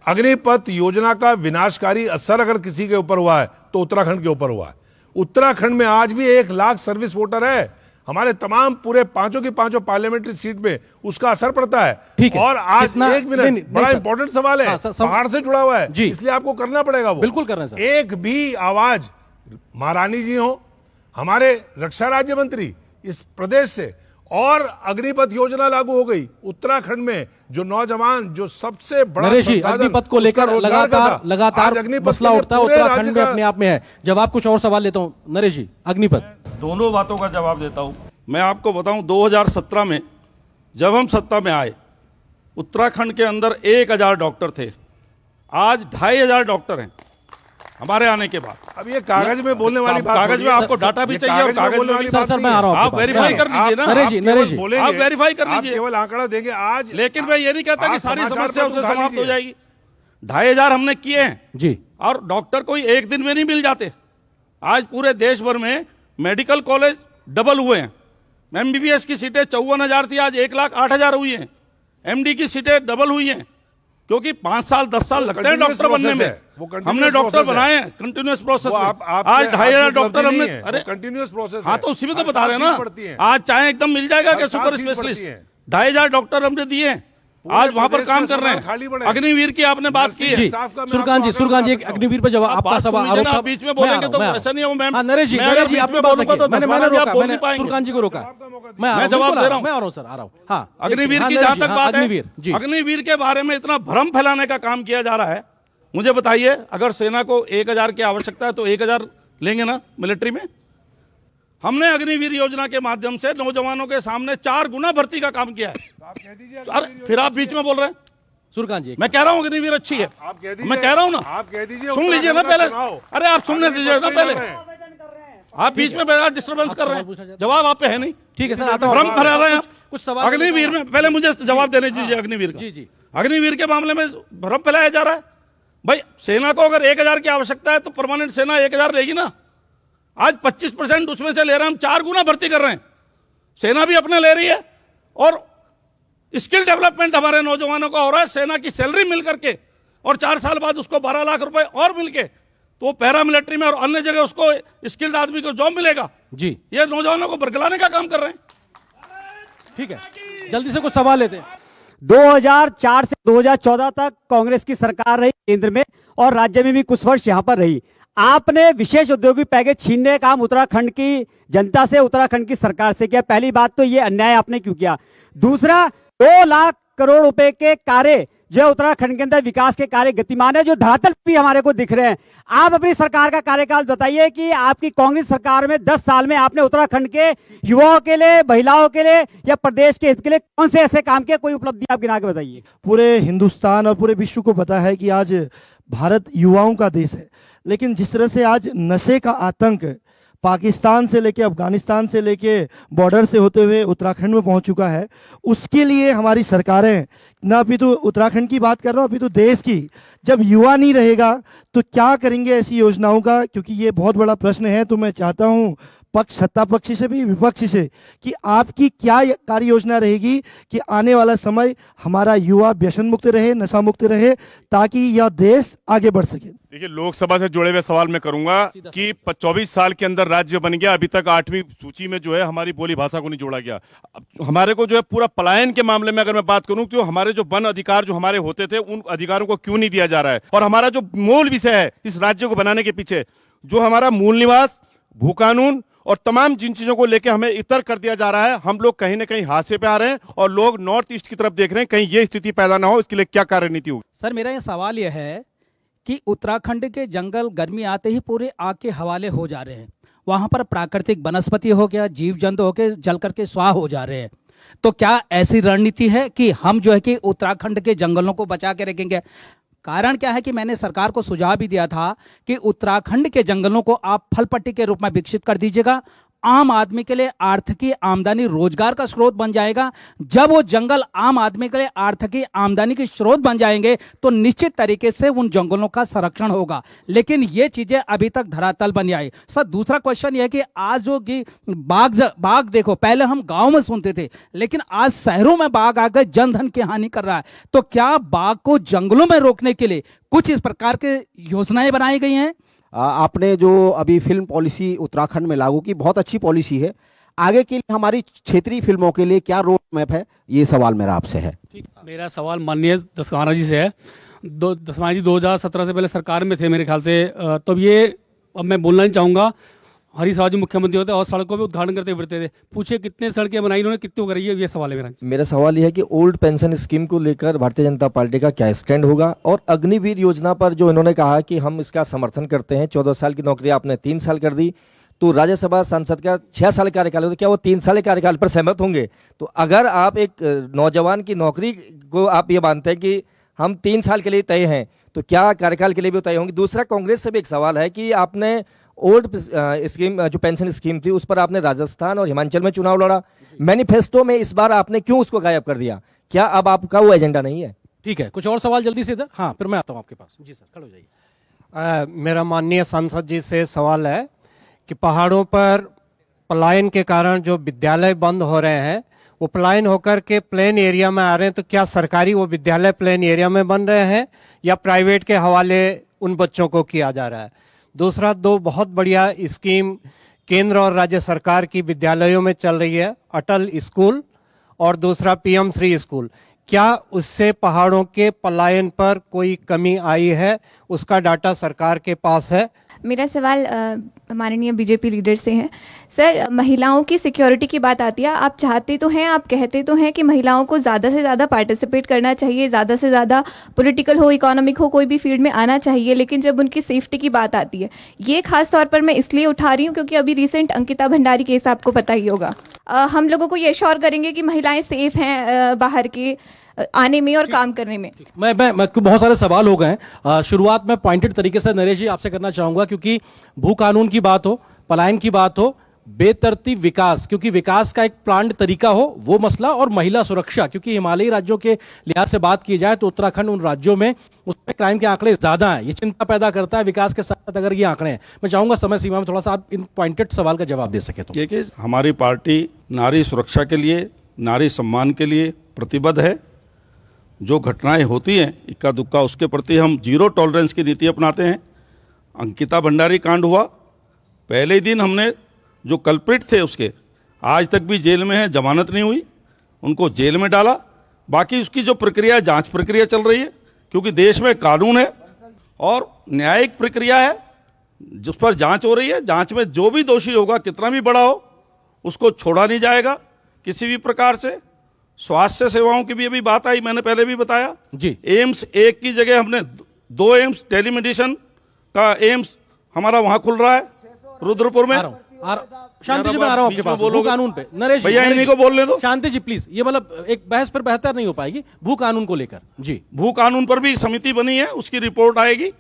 Speaker 1: अग्निपथ योजना का विनाशकारी असर अगर किसी के ऊपर हुआ है तो उत्तराखंड के ऊपर हुआ है। उत्तराखंड में आज भी 1 लाख सर्विस वोटर है। हमारे तमाम पूरे पांचों की पांचों पार्लियामेंट्री सीट में उसका असर पड़ता है।
Speaker 2: ठीक है।
Speaker 1: और आज एक मिनट, बड़ा इंपॉर्टेंट सवाल है, पहाड़ से जुड़ा हुआ है, इसलिए आपको करना पड़ेगा वो।
Speaker 2: बिल्कुल करना है।
Speaker 1: एक भी आवाज, महारानी जी हो, हमारे रक्षा राज्य मंत्री इस प्रदेश से, और अग्निपथ योजना लागू हो गई उत्तराखंड में, जो नौजवान, जो सबसे बड़ा
Speaker 2: अग्निपथ को लेकर लगातार मसला उठता है उत्तराखंड में, अपने आप में है। जवाब कुछ और सवाल लेता हूं नरेश जी, अग्निपथ।
Speaker 3: दोनों बातों का जवाब देता हूं। मैं आपको बताऊं, 2017 में जब हम सत्ता में आए, उत्तराखंड के अंदर 1000 डॉक्टर थे, आज 2500 डॉक्टर हैं हमारे आने के बाद।
Speaker 1: अब ये कागज में बोलने वाली बात,
Speaker 3: कागज में आपको डाटा भी चाहिए और कागज में भी।
Speaker 2: सर मैं आ रहा हूं,
Speaker 3: आप वेरीफाई कर लीजिए ना,
Speaker 2: नरेश जी
Speaker 3: आप वेरीफाई कर लीजिए,
Speaker 1: केवल आंकड़ा देंगे आज।
Speaker 3: लेकिन मैं ये नहीं कहता कि सारी समस्या उससे समाप्त हो जाएगी। 2500 हमने किए हैं
Speaker 2: जी,
Speaker 3: और डॉक्टर कोई एक दिन में नहीं मिल जाते। आज पूरे देश भर में मेडिकल कॉलेज डबल हुए हैं। MBBS की सीटें 54,000 थी, आज 1,08,000 हुई हैं। MD की सीटें डबल हुई हैं, क्योंकि 5 साल 10 साल लगते हैं डॉक्टर बनने में। हमने डॉक्टर बनाए हैं कंटिन्यूअस प्रोसेस में। आज 2500 डॉक्टर हमने, अरे
Speaker 1: कंटिन्यूअस प्रोसेस।
Speaker 3: हाँ, तो उसी में तो बता रहे हैं ना। आज चाहे एकदम मिल जाएगा कि सुपर स्पेशलिस्ट, 2500 डॉक्टर हमने दिए हैं, आज वहां पर काम कर रहे हैं। अग्निवीर की आपने बात की है।
Speaker 2: सुरकांत जी, अग्निवीर पर जवाब आपका सवाल
Speaker 3: आप बीच में बोलेंगे तो ऐसा नहीं है। मैम
Speaker 2: नरेश जी आपने बात रखी, मैंने सुरकांत जी को रोका।
Speaker 3: मैं जवाब दे रहा हूं,
Speaker 2: मैं आ रहा हूं सर, आ रहा हूं। हाँ,
Speaker 3: अग्निवीर की जहां तक बात है, अग्निवीर के बारे में इतना भ्रम फैलाने का काम किया जा रहा है। मुझे बताइए, अगर सेना को 1000 की आवश्यकता है तो 1000 लेंगे ना मिलिट्री में? हमने अग्निवीर योजना के माध्यम से नौजवानों के सामने 4 गुना भर्ती का काम किया है। अरे फिर आप बीच में बोल रहे हैं।
Speaker 2: सुरकांत जी,
Speaker 3: मैं कह रहा हूँ अग्निवीर अच्छी है, मैं कह रहा हूँ ना,
Speaker 1: आप कह दीजिए,
Speaker 3: सुन लीजिए ना पहले। अरे आप सुनने दीजिए ना पहले, आप बीच में डिस्टर्बेंस कर रहे हैं। जवाब आप पे है नहीं।
Speaker 2: ठीक है सर, आता हूं।
Speaker 3: भ्रम फैला रहे हैं
Speaker 2: कुछ सवाल
Speaker 3: अग्निवीर में। पहले मुझे जवाब देने दीजिए अग्निवीर का।
Speaker 2: जी।
Speaker 3: अग्निवीर के मामले में भ्रम फैलाया जा रहा है। भाई, सेना को अगर 1000 की आवश्यकता है तो परमानेंट सेना 1000 लेगी ना। आज 25% उसमें से ले रहे हैं हम, 4 गुना भर्ती कर रहे हैं। सेना भी अपने ले रही है और स्किल डेवलपमेंट हमारे नौजवानों का हो रहा है। सेना की सैलरी मिल करके और 4 साल बाद उसको 12 लाख रुपए और मिलके, तो वो पैरामिलिट्री में और अन्य जगह उसको स्किल्ड आदमी को जॉब मिलेगा
Speaker 2: जी।
Speaker 3: ये नौजवानों को बरगलाने का काम कर रहे हैं।
Speaker 2: ठीक है, जल्दी से कुछ सवाल लेते हैं।
Speaker 11: 2004 से 2014 तक कांग्रेस की सरकार रही केंद्र में, और राज्य में भी कुछ वर्ष यहां पर रही। आपने विशेष औद्योगिक पैकेज छीनने का काम उत्तराखंड की जनता से, उत्तराखंड की सरकार से किया। पहली बात तो ये अन्याय आपने क्यों किया? दूसरा, 2 लाख करोड़ रुपए के कार्य जो है उत्तराखंड के अंदर विकास के कार्य गतिमान है, जो धरातल भी हमारे को दिख रहे हैं। आप अपनी सरकार का कार्यकाल बताइए कि आपकी कांग्रेस सरकार में 10 साल में आपने उत्तराखंड के युवाओं के लिए, महिलाओं के लिए या प्रदेश के हित के लिए कौन से ऐसे काम किए, कोई उपलब्धि आप गिना के बताइए।
Speaker 12: पूरे हिंदुस्तान और पूरे विश्व को पता है कि आज भारत युवाओं का देश है, लेकिन जिस तरह से आज नशे का आतंक पाकिस्तान से लेके अफगानिस्तान से लेके बॉर्डर से होते हुए उत्तराखंड में पहुंच चुका है, उसके लिए हमारी सरकारें, ना अभी तो उत्तराखंड की बात कर रहा हूँ, अभी तो देश की, जब युवा नहीं रहेगा तो क्या करेंगे ऐसी योजनाओं का, क्योंकि ये बहुत बड़ा प्रश्न है। तो मैं चाहता हूँ पक्ष, सत्ता पक्ष से भी विपक्ष से, कि आपकी क्या कार्य योजना रहेगी कि आने वाला समय हमारा युवा व्यसन मुक्त रहे, नशा मुक्त रहे, ताकि यह देश आगे बढ़ सके।
Speaker 13: देखिए, लोकसभा से जुड़े हुए सवाल मैं करूंगा कि 24 साल के अंदर राज्य बन गया, अभी तक 8वीं सूची में जो है हमारी बोली भाषा को नहीं जोड़ा गया। हमारे को जो है पूरा पलायन के मामले में अगर मैं बात करूं तो हमारे जो वन अधिकार जो हमारे होते थे, उन अधिकारों को क्यों नहीं दिया जा रहा है। और हमारा जो मूल विषय है इस राज्य को बनाने के पीछे, जो हमारा मूल निवास, भू कानून और तमाम जिन चीजों को लेकर हमें इतर कर दिया जा रहा है, हम लोग कहीं ना कहीं हादसे पे आ रहे हैं और लोग नॉर्थ ईस्ट की तरफ देख रहे हैं, कहीं ये स्थिति पैदा ना हो, इसके लिए क्या कार्यनीति होगी।
Speaker 14: सर, मेरा ये सवाल यह है कि उत्तराखंड के जंगल गर्मी आते ही पूरे आग के हवाले हो जा रहे हैं। वहां पर प्राकृतिक वनस्पति हो गया, जीव जंतु हो के जल करके स्वाह हो जा रहे हैं। तो क्या ऐसी रणनीति है कि हम जो है कि उत्तराखंड के जंगलों को बचा के रखेंगे? कारण क्या है कि मैंने सरकार को सुझाव भी दिया था कि उत्तराखंड के जंगलों को आप फल पट्टी के रूप में विकसित कर दीजिएगा, आम आदमी के लिए आर्थिक आमदनी, रोजगार का स्रोत बन जाएगा। जब वो जंगल आम आदमी के लिए आर्थिक आमदनी के स्रोत बन जाएंगे तो निश्चित तरीके से उन जंगलों का संरक्षण होगा। लेकिन ये चीजें अभी तक धरातल बन आई। सर, दूसरा क्वेश्चन ये है कि आज जो कि बाघ देखो, पहले हम गांव में सुनते थे, लेकिन आज शहरों में बाघ आकर जनधन की हानि कर रहा है। तो क्या बाघ को जंगलों में रोकने के लिए कुछ इस प्रकार के योजनाएं बनाई गई हैं?
Speaker 15: आपने जो अभी फिल्म पॉलिसी उत्तराखंड में लागू की, बहुत अच्छी पॉलिसी है। आगे के लिए हमारी क्षेत्रीय फिल्मों के लिए क्या रोड मैप है, ये सवाल मेरा आपसे है।
Speaker 16: मेरा सवाल माननीय दसवाना जी से है। दसवाना जी 2017 से पहले सरकार में थे मेरे ख्याल से, तो ये अब मैं बोलना नहीं चाहूँगा, हरी सराज मुख्यमंत्री होते और सड़कों पे उद्घाटन करते फिरते थे। पूछे कितने सड़कें बनाई इन्होंने, कितनी करी है, ये सवाल है
Speaker 17: मेरा सवाल ये है कि ओल्ड पेंशन स्कीम को लेकर भारतीय जनता पार्टी का क्या स्टैंड होगा, और अग्निवीर योजना पर जो इन्होंने कहा कि हम इसका समर्थन करते हैं, 14 साल की नौकरी आपने 3 साल कर दी, तो राज्यसभा सांसद का 6 साल कार्यकाल है, तो क्या वो 3 साल कार्यकाल पर सहमत होंगे? तो अगर आप एक नौजवान की नौकरी को आप ये मानते हैं कि हम 3 साल के लिए तय हैं, तो क्या कार्यकाल के लिए भी तय होंगे? दूसरा, कांग्रेस से भी एक सवाल है कि आपने ओल्ड स्कीम जो पेंशन स्कीम थी उस पर आपने राजस्थान और हिमाचल में चुनाव लड़ा, मैनिफेस्टो में इस बार आपने क्यों उसको गायब कर दिया? क्या अब आपका वो एजेंडा नहीं है?
Speaker 2: ठीक है, कुछ और सवाल जल्दी से इधर। हाँ, फिर मैं आता हूँ आपके पास। जी सर, खड़े हो जाइए।
Speaker 18: मेरा माननीय सांसद जी से सवाल है कि पहाड़ों पर पलायन के कारण जो विद्यालय बंद हो रहे हैं, वो पलायन होकर के प्लेन एरिया में आ रहे हैं, तो क्या सरकारी वो विद्यालय प्लेन एरिया में बन रहे हैं या प्राइवेट के हवाले उन बच्चों को किया जा रहा है? दूसरा, 2 बहुत बढ़िया स्कीम केंद्र और राज्य सरकार की विद्यालयों में चल रही है, अटल स्कूल और दूसरा PM श्री स्कूल। क्या उससे पहाड़ों के पलायन पर कोई कमी आई है? उसका डाटा सरकार के पास है?
Speaker 19: मेरा सवाल माननीय बीजेपी लीडर से है। सर, महिलाओं की सिक्योरिटी की बात आती है, आप चाहते तो हैं, आप कहते तो हैं कि महिलाओं को ज़्यादा से ज़्यादा पार्टिसिपेट करना चाहिए, ज़्यादा से ज़्यादा पॉलिटिकल हो, इकोनॉमिक हो, कोई भी फील्ड में आना चाहिए, लेकिन जब उनकी सेफ्टी की बात आती है, ये खास तौर पर मैं इसलिए उठा रही हूँ क्योंकि अभी रिसेंट अंकिता भंडारी केस आपको पता ही होगा। हम लोगों को ये श्योर करेंगे कि महिलाएं सेफ हैं बाहर के आने में और काम करने में।
Speaker 2: मैं बहुत सारे सवाल हो गए हैं। शुरुआत में पॉइंटेड तरीके से नरेश जी आपसे करना चाहूंगा, क्योंकि भू कानून की बात हो, पलायन की बात हो, बेतरतीब विकास, क्योंकि विकास का एक प्लान्ड तरीका हो, वो मसला, और महिला सुरक्षा, क्योंकि हिमालयी राज्यों के लिहाज से बात की जाए तो उत्तराखंड उन राज्यों में उसमें क्राइम के आंकड़े ज्यादा हैं। ये चिंता पैदा करता है विकास के साथ साथ अगर ये आंकड़े हैं। मैं चाहूंगा समय सीमा में थोड़ा सा आप इन पॉइंटेड सवाल का जवाब दे सके। तो
Speaker 3: देखिए, हमारी पार्टी नारी सुरक्षा के लिए, नारी सम्मान के लिए प्रतिबद्ध है। जो घटनाएं होती हैं इक्का दुक्का, उसके प्रति हम 0 टॉलरेंस की नीति अपनाते हैं। अंकिता भंडारी कांड हुआ, पहले ही दिन हमने जो कल्प्रिट थे उसके आज तक भी जेल में हैं, जमानत नहीं हुई, उनको जेल में डाला। बाकी उसकी जो प्रक्रिया, जांच प्रक्रिया चल रही है, क्योंकि देश में कानून है और न्यायिक प्रक्रिया है जिस पर जांच हो रही है। जांच में जो भी दोषी होगा, कितना भी बड़ा हो, उसको छोड़ा नहीं जाएगा किसी भी प्रकार से। स्वास्थ्य सेवाओं की भी अभी बात आई, मैंने पहले भी बताया
Speaker 2: जी।
Speaker 3: एम्स एक की जगह हमने 2 एम्स, टेलीमेडिसिन का एम्स हमारा वहां खुल रहा है रुद्रपुर में।
Speaker 2: शांति जी, मैं आ रहा हूं आपके पास भू कानून पे। नरेश
Speaker 3: भैया इन्हीं को बोलने दो।
Speaker 2: शांति जी प्लीज, ये मतलब एक बहस पर बेहतर नहीं हो पाएगी भू कानून को लेकर। जी,
Speaker 3: भू कानून पर भी समिति बनी है, उसकी रिपोर्ट आएगी।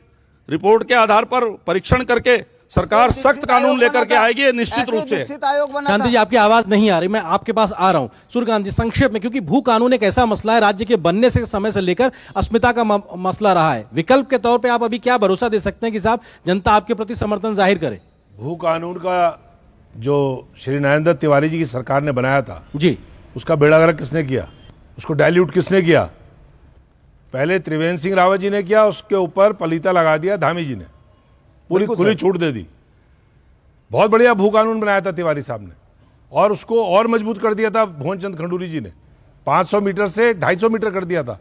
Speaker 3: रिपोर्ट के आधार पर परीक्षण करके सरकार सख्त कानून लेकर के आएगी, निश्चित रूप से।
Speaker 2: शांति जी, आपकी आवाज नहीं आ रही, मैं आपके पास आ रहा हूं। सूर्यकांत जी, संक्षेप में, क्योंकि भू कानून एक ऐसा मसला है राज्य के बनने से समय से लेकर अस्मिता का मसला रहा है। विकल्प के तौर पे आप अभी क्या भरोसा दे सकते हैं कि साहब जनता आपके प्रति समर्थन जाहिर करे?
Speaker 1: भू कानून का जो श्री नरेंद्र तिवारी जी की सरकार ने बनाया था
Speaker 2: जी,
Speaker 1: उसका बेड़ा गर्क किसने किया? उसको डाइल्यूट किसने किया? पहले त्रिवेंद्र सिंह रावत जी ने किया, उसके ऊपर पलीता लगा दिया धामी जी ने, पूरी खुली छूट दे दी। बहुत बढ़िया भू कानून बनाया था तिवारी साहब ने, और उसको और मजबूत कर दिया था भुवन चंद खंडूरी जी ने। 500 मीटर से 250 मीटर कर दिया था।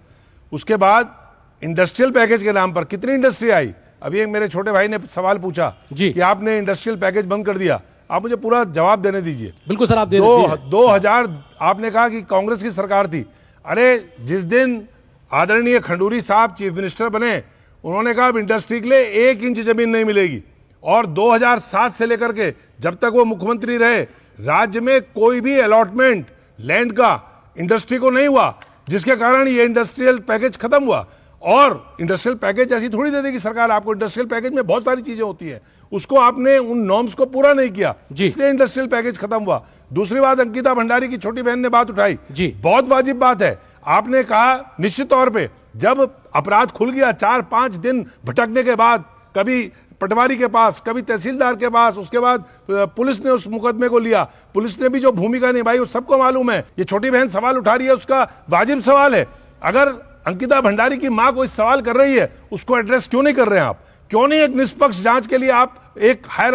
Speaker 1: उसके बाद इंडस्ट्रियल पैकेज के नाम पर कितनी इंडस्ट्री आई? अभी एक मेरे छोटे भाई ने सवाल पूछा कि आपने इंडस्ट्रियल पैकेज बंद कर दिया। आप मुझे पूरा जवाब देने दीजिए।
Speaker 2: बिल्कुल सर, आप दे
Speaker 1: 2000 आपने कहा कि कांग्रेस की सरकार थी। अरे जिस दिन आदरणीय खंडूरी साहब चीफ मिनिस्टर बने, उन्होंने कहा अब इंडस्ट्री के लिए 1 इंच जमीन नहीं मिलेगी। और 2007 से लेकर के जब तक वो मुख्यमंत्री रहे, राज्य में कोई भी अलॉटमेंट लैंड का इंडस्ट्री को नहीं हुआ, जिसके कारण ये इंडस्ट्रियल पैकेज खत्म हुआ। और इंडस्ट्रियल पैकेज ऐसी थोड़ी दे देगी सरकार आपको। इंडस्ट्रियल पैकेज में बहुत सारी चीजें होती है, उसको आपने उन नॉर्म्स को पूरा नहीं किया, इसलिए इंडस्ट्रियल पैकेज खत्म हुआ। दूसरी बात, अंकिता भंडारी की छोटी बहन ने बात उठाई, बहुत वाजिब बात है। आपने कहा निश्चित तौर पे जब अपराध खुल गया 4-5 दिन भटकने के बाद, कभी पटवारी के पास, कभी तहसीलदार के पास, उसके बाद पुलिस ने उस मुकदमे को लिया। पुलिस ने भी जो भूमिका निभाई वो सबको मालूम है। ये छोटी बहन सवाल उठा रही है, उसका वाजिब सवाल है। अगर अंकिता भंडारी की मां कोई सवाल कर रही है, उसको एड्रेस क्यों नहीं कर रहे हैं आप? क्यों नहीं एक निष्पक्ष जांच के लिए आप एक हायर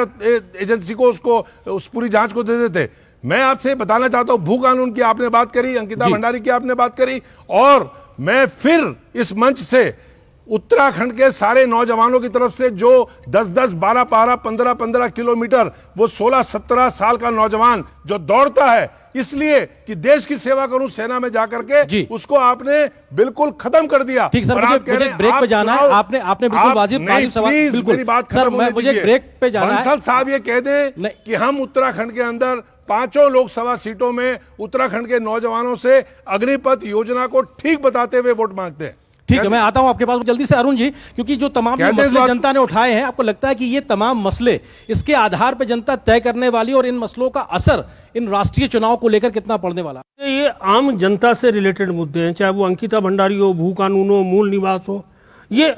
Speaker 1: एजेंसी को उसको उस पूरी जांच को दे देते? मैं आपसे बताना चाहता हूं, भू कानून की आपने बात करी, अंकिता भंडारी की आपने बात करी, और मैं फिर इस मंच से उत्तराखंड के सारे नौजवानों की तरफ से जो 10-10, 12-12, 15-15 किलोमीटर, वो 16-17 साल का नौजवान जो दौड़ता है इसलिए कि देश की सेवा करूं सेना में जाकर के, उसको आपने बिल्कुल खत्म कर दिया।
Speaker 2: ठीक सर, मुझे ब्रेक पे जाना है। आपने बिल्कुल वाजिब सवाल, बिल्कुल
Speaker 1: मेरी बात
Speaker 2: सर, मुझे ब्रेक पे जाना है।
Speaker 1: बंसल साहब ये कह दें कि हम उत्तराखंड के अंदर 5 लोकसभा सीटों में उत्तराखंड के नौजवानों से अग्निपथ योजना को ठीक बताते हुए वोट मांगते हैं।
Speaker 2: ठीक है, मैं आता हूं आपके पास जल्दी से अरुण जी, क्योंकि जो तमाम मसले जनता ने उठाए हैं, आपको लगता है कि ये तमाम मसले इसके आधार पर जनता तय करने वाली, और इन मसलों का असर इन राष्ट्रीय चुनाव को लेकर कितना पड़ने वाला?
Speaker 5: ये आम जनता से रिलेटेड मुद्दे हैं, चाहे वो अंकिता भंडारी हो, भू कानून हो, मूल निवास हो। ये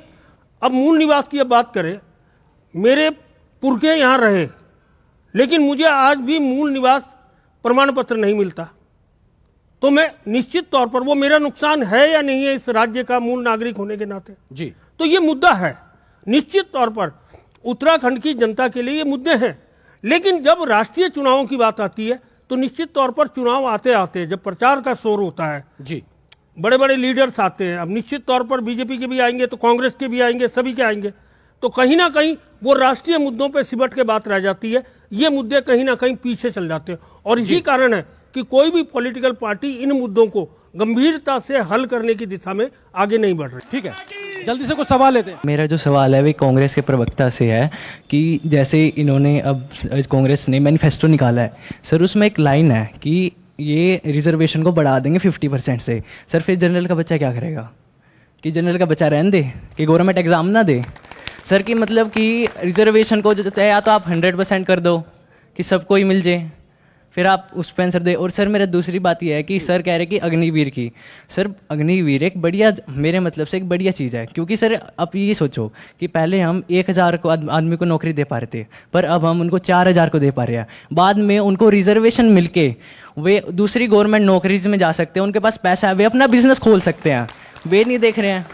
Speaker 5: अब मूल निवास की अब बात करें, मेरे पुरखे यहाँ रहे, लेकिन मुझे आज भी मूल निवास प्रमाण पत्र नहीं मिलता, तो मैं निश्चित तौर पर, वो मेरा नुकसान है या नहीं है इस राज्य का मूल नागरिक होने के नाते
Speaker 2: जी,
Speaker 5: तो ये मुद्दा है। निश्चित तौर पर उत्तराखंड की जनता के लिए ये मुद्दे हैं, लेकिन जब राष्ट्रीय चुनावों की बात आती है तो निश्चित तौर पर चुनाव आते आते जब प्रचार का शोर होता है
Speaker 2: जी,
Speaker 5: बड़े बड़े लीडर्स आते हैं, अब निश्चित तौर पर बीजेपी के भी आएंगे तो कांग्रेस के भी आएंगे, सभी के आएंगे, तो कहीं ना कहीं वो राष्ट्रीय मुद्दों पर सिमट के बात रह जाती है, ये मुद्दे कहीं ना कहीं पीछे चल जाते हैं। और यही कारण है कि कोई भी पॉलिटिकल पार्टी इन मुद्दों को गंभीरता से हल करने की दिशा में आगे नहीं बढ़ रही।
Speaker 2: ठीक है, जल्दी से कुछ सवाल लेते हैं।
Speaker 20: मेरा जो सवाल है वो कांग्रेस के प्रवक्ता से है कि जैसे इन्होंने अब कांग्रेस ने मैनिफेस्टो निकाला है सर, उसमें एक लाइन है कि ये रिजर्वेशन को बढ़ा देंगे 50% से। सर फिर जनरल का बच्चा क्या करेगा? कि जनरल का बच्चा रहने दे, कि गवर्नमेंट एग्ज़ाम ना दे? सर कि मतलब कि रिजर्वेशन को जो या तो आप 100% कर दो कि सबको ही मिल जाए, फिर आप उस पर आंसर दे। और सर मेरा दूसरी बात यह है कि सर कह रहे कि अग्निवीर की, सर अग्निवीर एक बढ़िया, मेरे मतलब से एक बढ़िया चीज़ है, क्योंकि सर आप ये सोचो कि पहले हम 1000 को आदमी को नौकरी दे पा रहे थे, पर अब हम उनको 4000 को दे पा रहे हैं। बाद में उनको रिजर्वेशन मिलके वे दूसरी गवर्नमेंट नौकरीज में जा सकते हैं, उनके पास पैसा है, वे अपना बिजनेस खोल सकते हैं, वे नहीं देख रहे हैं।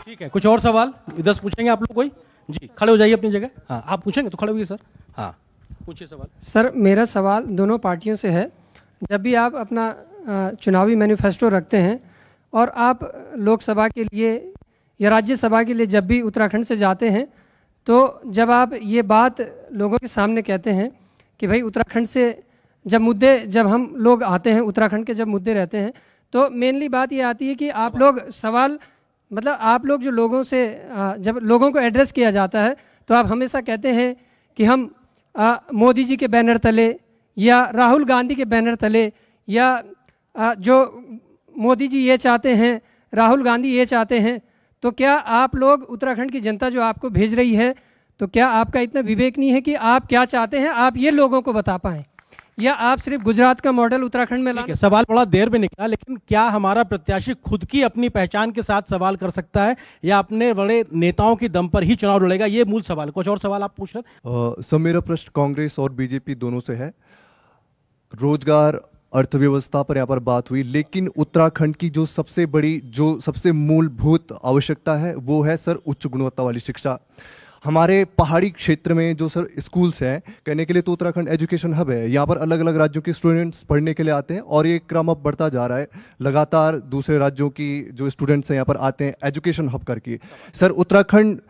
Speaker 2: ठीक है, कुछ और सवाल इधर पूछेंगे आप लोग? कोई जी, खड़े हो जाइए अपनी जगह। हाँ, आप पूछेंगे तो खड़े होइए सर। हाँ, पूछिए सवाल।
Speaker 21: सर मेरा सवाल दोनों पार्टियों से है, जब भी आप अपना चुनावी मैनिफेस्टो रखते हैं और आप लोकसभा के लिए या राज्यसभा के लिए जब भी उत्तराखंड से जाते हैं, तो जब आप ये बात लोगों के सामने कहते हैं कि भाई उत्तराखंड से जब हम लोग आते हैं, उत्तराखंड के जब मुद्दे रहते हैं, तो मेनली बात ये आती है कि आप लोग सवाल मतलब आप लोग जो लोगों से जब लोगों को एड्रेस किया जाता है तो आप हमेशा कहते हैं कि हम मोदी जी के बैनर तले या राहुल गांधी के बैनर तले या जो मोदी जी ये चाहते हैं, राहुल गांधी ये चाहते हैं, तो क्या आप लोग उत्तराखंड की जनता जो आपको भेज रही है, तो क्या आपका इतना विवेक नहीं है कि आप क्या चाहते हैं आप ये लोगों को बता पाएं, या आप सिर्फ गुजरात का मॉडल उत्तराखंड में लाएं?
Speaker 2: सवाल बड़ा देर में निकला, लेकिन क्या हमारा प्रत्याशी खुद की अपनी पहचान के साथ सवाल कर सकता है या अपने बड़े नेताओं की दम पर ही चुनाव लड़ेगा? ये मूल सवाल। कुछ और सवाल आप पूछ रहे?
Speaker 4: सर, मेरा प्रश्न कांग्रेस और बीजेपी दोनों से है। रोजगार, अर्थव्यवस्था पर यहाँ पर बात हुई, लेकिन उत्तराखंड की जो सबसे बड़ी, जो सबसे मूलभूत आवश्यकता है वो है सर उच्च गुणवत्ता वाली शिक्षा। हमारे पहाड़ी क्षेत्र में जो सर स्कूल्स हैं, कहने के लिए तो उत्तराखंड एजुकेशन हब है, यहाँ पर अलग अलग राज्यों के स्टूडेंट्स पढ़ने के लिए आते हैं और ये क्रम अब बढ़ता जा रहा है। लगातार दूसरे राज्यों की जो स्टूडेंट्स हैं यहाँ पर आते हैं एजुकेशन हब करके। सर, उत्तराखंड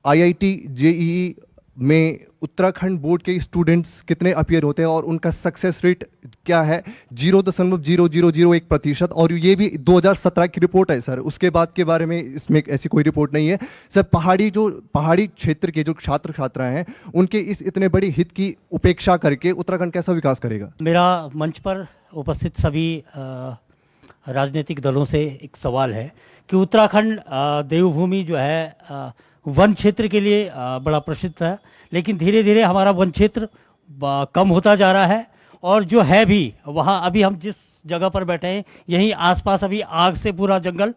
Speaker 4: IIT JEE में उत्तराखंड बोर्ड के स्टूडेंट्स कितने अपीयर होते हैं और उनका सक्सेस रेट क्या है? 0.0001%। और ये भी 2017 की रिपोर्ट है सर, उसके बाद के बारे में इसमें ऐसी कोई रिपोर्ट नहीं है सर। पहाड़ी क्षेत्र के जो छात्र छात्राएं हैं उनके इस इतने बड़ी हित की उपेक्षा करके उत्तराखंड कैसा विकास करेगा?
Speaker 22: मेरा मंच पर उपस्थित सभी राजनीतिक दलों से एक सवाल है कि उत्तराखंड देवभूमि जो है वन क्षेत्र के लिए बड़ा प्रसिद्ध है, लेकिन धीरे धीरे हमारा वन क्षेत्र कम होता जा रहा है। और जो है भी वहाँ, अभी हम जिस जगह पर बैठे हैं यहीं आसपास अभी आग से पूरा जंगल,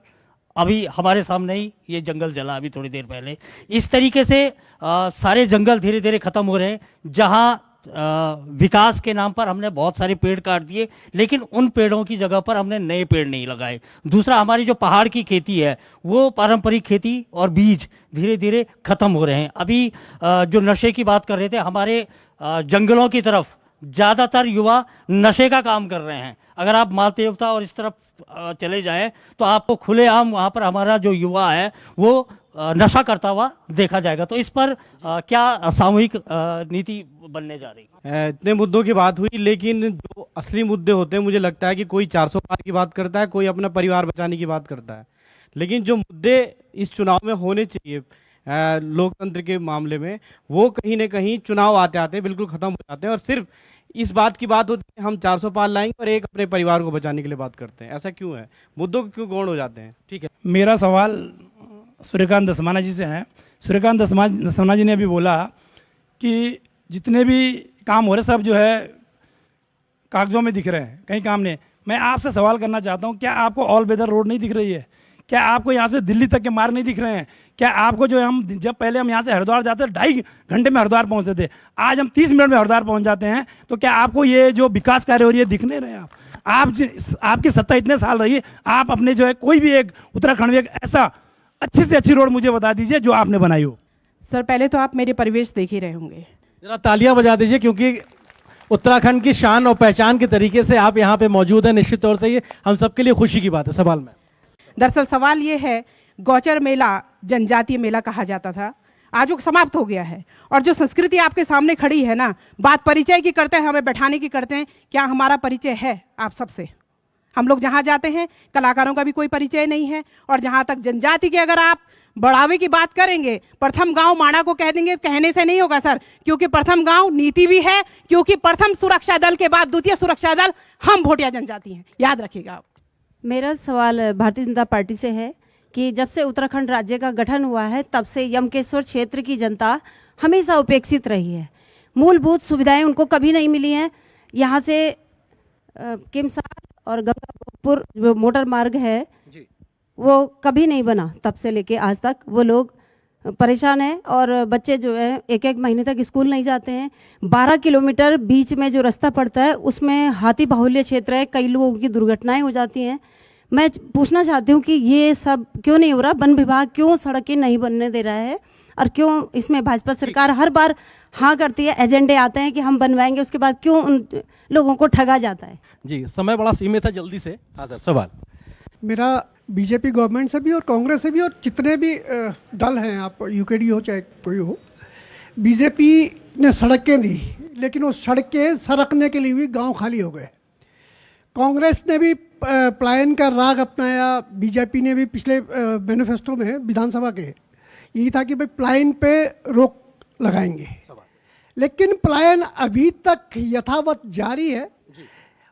Speaker 22: अभी हमारे सामने ही ये जंगल जला अभी थोड़ी देर पहले। इस तरीके से सारे जंगल धीरे धीरे ख़त्म हो रहे हैं। जहाँ विकास के नाम पर हमने बहुत सारे पेड़ काट दिए, लेकिन उन पेड़ों की जगह पर हमने नए पेड़ नहीं लगाए। दूसरा, हमारी जो पहाड़ की खेती है वो पारंपरिक खेती और बीज धीरे धीरे ख़त्म हो रहे हैं। अभी जो नशे की बात कर रहे थे, हमारे जंगलों की तरफ ज़्यादातर युवा नशे का काम कर रहे हैं। अगर आप मालदेवता और इस तरफ चले जाएं तो आपको खुलेआम वहाँ पर हमारा जो युवा है वो नशा करता हुआ देखा जाएगा। तो इस पर क्या सामूहिक नीति बनने जा रही है?
Speaker 23: इतने मुद्दों की बात हुई, लेकिन जो असली मुद्दे होते हैं मुझे लगता है कि कोई 400 पार की बात करता है, कोई अपना परिवार बचाने की बात करता है, लेकिन जो मुद्दे इस चुनाव में होने चाहिए लोकतंत्र के मामले में, वो कहीं ना कहीं चुनाव आते आते बिल्कुल ख़त्म हो जाते हैं और सिर्फ इस बात की बात होती है हम 400 पार लाएंगे और एक अपने परिवार को बचाने के लिए बात करते हैं। ऐसा क्यों है? मुद्दों क्यों गौण हो जाते हैं? ठीक है,
Speaker 24: मेरा सवाल सूर्यकांत दसमाना जी से है। सूर्यकांत दसमाना जी ने अभी बोला कि जितने भी काम हो रहे सब जो है कागजों में दिख रहे हैं, कहीं काम नहीं। मैं आपसे सवाल करना चाहता हूँ, क्या आपको ऑल वेदर रोड नहीं दिख रही है? क्या आपको यहाँ से दिल्ली तक के मार्ग नहीं दिख रहे हैं? क्या आपको जो हम जब पहले हम यहाँ से हरिद्वार जाते थे 2.5 घंटे में हरिद्वार पहुँचते थे, आज हम 30 मिनट में हरिद्वार पहुँच जाते हैं। तो क्या आपको ये जो विकास कार्य हो रही है दिख नहीं रहे? आपकी सत्ता इतने साल रही है, आप अपने जो है कोई भी एक उत्तराखंड में एक ऐसा अच्छी से अच्छी रोड मुझे बता दीजिए जो आपने बनाई हो।
Speaker 9: सर, पहले तो आप मेरे परिवेश देख ही रहे होंगे।
Speaker 2: जरा तालियां बजा दीजिए, क्योंकि उत्तराखंड की शान और पहचान के तरीके से आप यहाँ पे मौजूद हैं। निश्चित तौर से ये हम सबके लिए खुशी की बात है। सवाल में
Speaker 9: दरअसल सवाल ये है, गौचर मेला जनजातीय मेला कहा जाता था, आज वो समाप्त हो गया है। और जो संस्कृति आपके सामने खड़ी है ना, बात परिचय की करते हैं, हमें बैठाने की करते हैं, क्या हमारा परिचय है आप सबसे? हम लोग जहाँ जाते हैं कलाकारों का भी कोई परिचय नहीं है। और जहाँ तक जनजाति के अगर आप बढ़ावे की बात करेंगे, प्रथम गांव माणा को कह देंगे, कहने से नहीं होगा सर, क्योंकि प्रथम गांव नीति भी है, क्योंकि प्रथम सुरक्षा दल के बाद द्वितीय सुरक्षा दल हम भोटिया जनजाति हैं, याद रखिएगा आप।
Speaker 6: मेरा सवाल भारतीय जनता पार्टी से है कि जब से उत्तराखंड राज्य का गठन हुआ है तब से यमकेश्वर क्षेत्र की जनता हमेशा उपेक्षित रही है। मूलभूत सुविधाएं उनको कभी नहीं मिली हैं। यहाँ से किमसार और गंगापुर जो मोटर मार्ग है वो कभी नहीं बना, तब से लेके आज तक वो लोग परेशान हैं। और बच्चे जो है एक एक महीने तक स्कूल नहीं जाते हैं। 12 किलोमीटर बीच में जो रास्ता पड़ता है उसमें हाथी बाहुल्य क्षेत्र है, कई लोगों की दुर्घटनाएं हो जाती हैं। मैं पूछना चाहती हूँ कि ये सब क्यों नहीं हो रहा? वन विभाग क्यों सड़कें नहीं बनने दे रहा है और क्यों इसमें भाजपा सरकार हर बार हाँ करती है, एजेंडे आते हैं कि हम बनवाएंगे, उसके बाद क्यों उन लोगों को ठगा जाता है?
Speaker 2: जी, समय बड़ा सीमित है, जल्दी से। हाँ सर, सवाल
Speaker 25: मेरा बीजेपी गवर्नमेंट से भी और कांग्रेस से भी और जितने भी दल हैं, आप यूकेडी हो चाहे कोई हो, बीजेपी ने सड़कें दी, लेकिन वो सड़कें सरकने के लिए भी गांव खाली हो गए। कांग्रेस ने भी पलायन का राग अपनाया, बीजेपी ने भी पिछले मैनिफेस्टो में विधानसभा के यही था कि भाई पलायन पे रोक लगाएंगे, लेकिन पलायन अभी तक यथावत जारी है।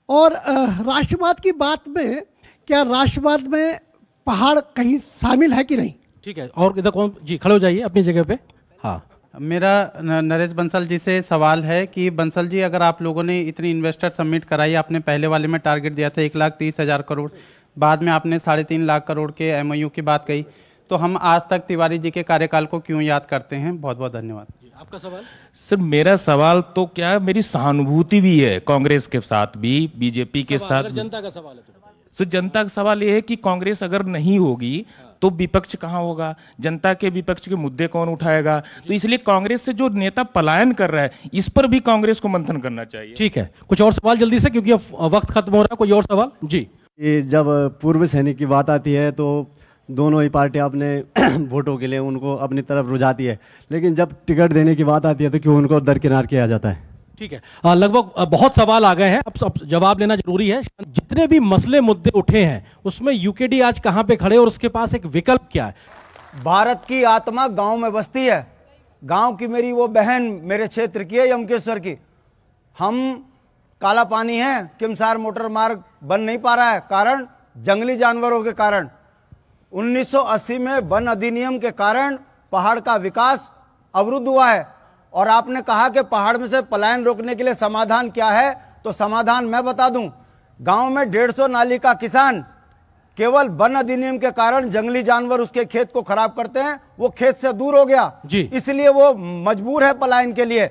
Speaker 25: और राष्ट्रवाद की बात में, क्या राष्ट्रवाद में पहाड़ कहीं शामिल है कि नहीं?
Speaker 2: ठीक है, और इधर कौन जी खड़े हो जाइए अपनी जगह पे। हाँ,
Speaker 7: मेरा नरेश बंसल जी से सवाल है कि बंसल जी, अगर आप लोगों ने इतनी इन्वेस्टर सबमिट कराई, आपने पहले वाले में टारगेट दिया था 1,30,000 करोड़, बाद में आपने 3.5 लाख करोड़ के एमओयू की बात कही, तो हम आज तक तिवारी जी के कार्यकाल को क्यों याद करते हैं? बहुत बहुत धन्यवाद।
Speaker 2: आपका सवाल?
Speaker 8: सर मेरा सवाल तो क्या है, मेरी सहानुभूति भी है कांग्रेस के साथ भी, बीजेपी के साथ।
Speaker 2: जनता का सवाल है तो
Speaker 8: सर जनता का सवाल ये है कि कांग्रेस अगर नहीं होगी तो विपक्ष कहाँ होगा, जनता के विपक्ष के मुद्दे कौन उठाएगा? तो इसलिए कांग्रेस से जो नेता पलायन कर रहा है, इस पर भी कांग्रेस को मंथन करना चाहिए।
Speaker 2: ठीक है, कुछ और सवाल जल्दी से, क्योंकि अब वक्त खत्म हो रहा है। कोई और सवाल? जी।
Speaker 10: ये जब पूर्व सैनिक की बात आती है तो दोनों ही पार्टी अपने वोटों के लिए उनको अपनी तरफ रुझाती है, लेकिन जब टिकट देने की बात आती है तो क्यों उनको दरकिनार किया जाता है?
Speaker 2: ठीक है, लगभग बहुत सवाल आ गए हैं, अब सब जवाब लेना जरूरी है। जितने भी मसले मुद्दे उठे हैं उसमें यूकेडी आज कहां पे खड़े और उसके पास एक विकल्प क्या है?
Speaker 11: भारत की आत्मा गांव में बसती है। गांव की मेरी वो बहन मेरे क्षेत्र की है, यमकेश्वर की। हम काला पानी है, किमसार मोटर मार्ग बन नहीं पा रहा है, कारण जंगली जानवरों के कारण। 1980 में वन अधिनियम के कारण पहाड़ का विकास अवरुद्ध हुआ है। और आपने कहा कि पहाड़ में से पलायन रोकने के लिए समाधान क्या है, तो समाधान मैं बता दूं। गांव में 150 नाली का किसान केवल वन अधिनियम के कारण जंगली जानवर उसके खेत को खराब करते हैं, वो खेत से दूर हो गया, इसलिए वो मजबूर है पलायन के लिए।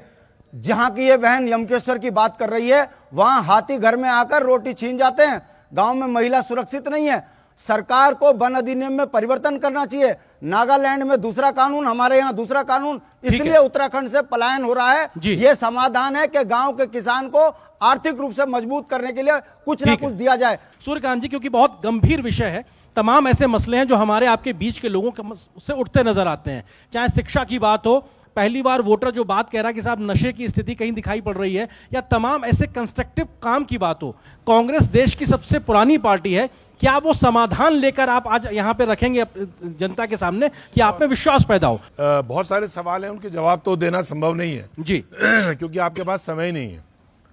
Speaker 11: जहां की ये बहन यमकेश्वर की बात कर रही है, वहां हाथी घर में आकर रोटी छीन जाते हैं। गांव में महिला सुरक्षित नहीं है। सरकार को वन अधिनियम में परिवर्तन करना चाहिए। नागालैंड में दूसरा कानून, हमारे यहाँ दूसरा कानून, इसलिए उत्तराखंड से पलायन हो रहा है। ये समाधान है कि गांव के किसान को आर्थिक रूप से मजबूत करने के लिए कुछ ना कुछ दिया जाए।
Speaker 2: सूर्यकांत जी, क्योंकि बहुत गंभीर विषय है, तमाम ऐसे मसले हैं जो हमारे आपके बीच के लोगों से उठते नजर आते हैं। चाहे शिक्षा की बात हो, पहली बार वोटर जो बात कह रहा है कि साहब नशे की स्थिति कहीं दिखाई पड़ रही है, या तमाम ऐसे कंस्ट्रक्टिव काम की बात हो। कांग्रेस देश की सबसे पुरानी पार्टी है, क्या वो समाधान लेकर आप आज यहाँ पे रखेंगे जनता के सामने कि आप में विश्वास पैदा हो?
Speaker 1: बहुत सारे सवाल हैं, उनके जवाब तो देना संभव नहीं है
Speaker 2: जी,
Speaker 1: क्योंकि आपके पास समय ही नहीं है।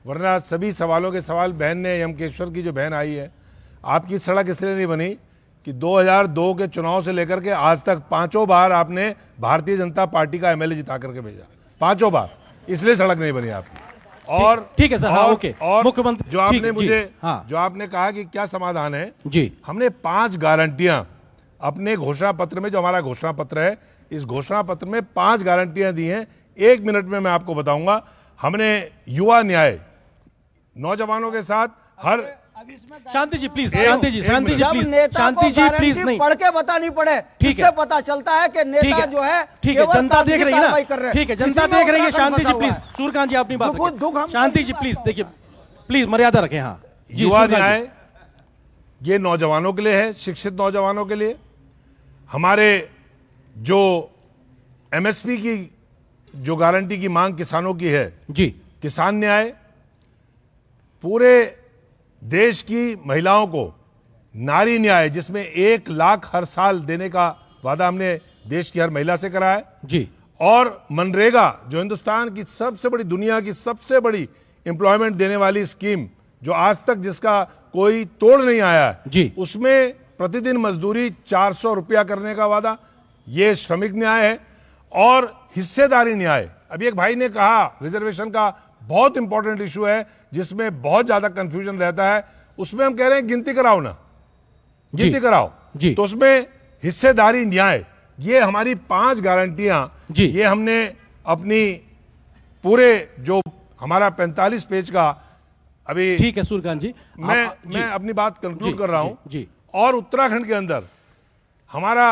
Speaker 1: वरना सभी सवालों के सवाल बहन ने, यमकेश्वर की जो बहन आई है, आपकी सड़क इसलिए नहीं बनी कि 2002 के चुनाव से लेकर के आज तक 5 बार आपने भारतीय जनता पार्टी का एमएलए जिता करके भेजा, 5 बार, इसलिए सड़क नहीं बनी आपकी। और
Speaker 2: ठीक है सर, हाँ, ओके।
Speaker 1: और
Speaker 2: मुख्यमंत्री
Speaker 1: जो आपने मुझे
Speaker 2: हाँ,
Speaker 1: जो आपने कहा कि क्या समाधान है
Speaker 2: जी,
Speaker 1: हमने 5 गारंटियां अपने घोषणा पत्र में, जो हमारा घोषणा पत्र है, इस घोषणा पत्र में 5 गारंटियां दी हैं। 1 मिनट में मैं आपको बताऊंगा। हमने युवा न्याय, नौजवानों के साथ हर
Speaker 2: Shanti ji please, Shanti ji please, Shanti ji please, नहीं
Speaker 11: पढ़ के बतानी पड़े, इससे पता चलता है कि नेता जो है,
Speaker 2: ठीक है, जनता देख रही है ना, ठीक है, जनता देख रही है। शांति जी प्लीज, सूर्यकांत जी अपनी बात रखें। शांति जी प्लीज, देखिए प्लीज मर्यादा रखें। हाँ,
Speaker 1: युवा न्याय ये नौजवानों के लिए है, शिक्षित नौजवानों के लिए। हमारे जो एमएसपी की जो गारंटी की मांग किसानों की है
Speaker 2: जी,
Speaker 1: किसान न्याय, पूरे देश की महिलाओं को नारी न्याय, जिसमें 1 लाख हर साल देने का वादा हमने देश की हर महिला से करा है
Speaker 2: जी।
Speaker 1: और मनरेगा, जो हिंदुस्तान की सबसे बड़ी, दुनिया की सबसे बड़ी एम्प्लॉयमेंट देने वाली स्कीम, जो आज तक जिसका कोई तोड़ नहीं आया है
Speaker 2: जी,
Speaker 1: उसमें प्रतिदिन मजदूरी 400 रुपया करने का वादा, ये श्रमिक न्याय है। और हिस्सेदारी न्याय, अभी एक भाई ने कहा रिजर्वेशन का बहुत इंपॉर्टेंट इशू है जिसमें बहुत ज्यादा कंफ्यूजन रहता है, उसमें हम कह रहे हैं गिनती कराओ ना, गिनती कराओ जी, तो उसमें हिस्सेदारी न्याय, ये हमारी 5 गारंटियां, ये हमने अपनी पूरे जो हमारा 45 पेज का अभी,
Speaker 2: ठीक है सूर्यकांत जी,
Speaker 1: मैं अपनी बात कंक्लूड कर रहा हूं। और उत्तराखंड के अंदर हमारा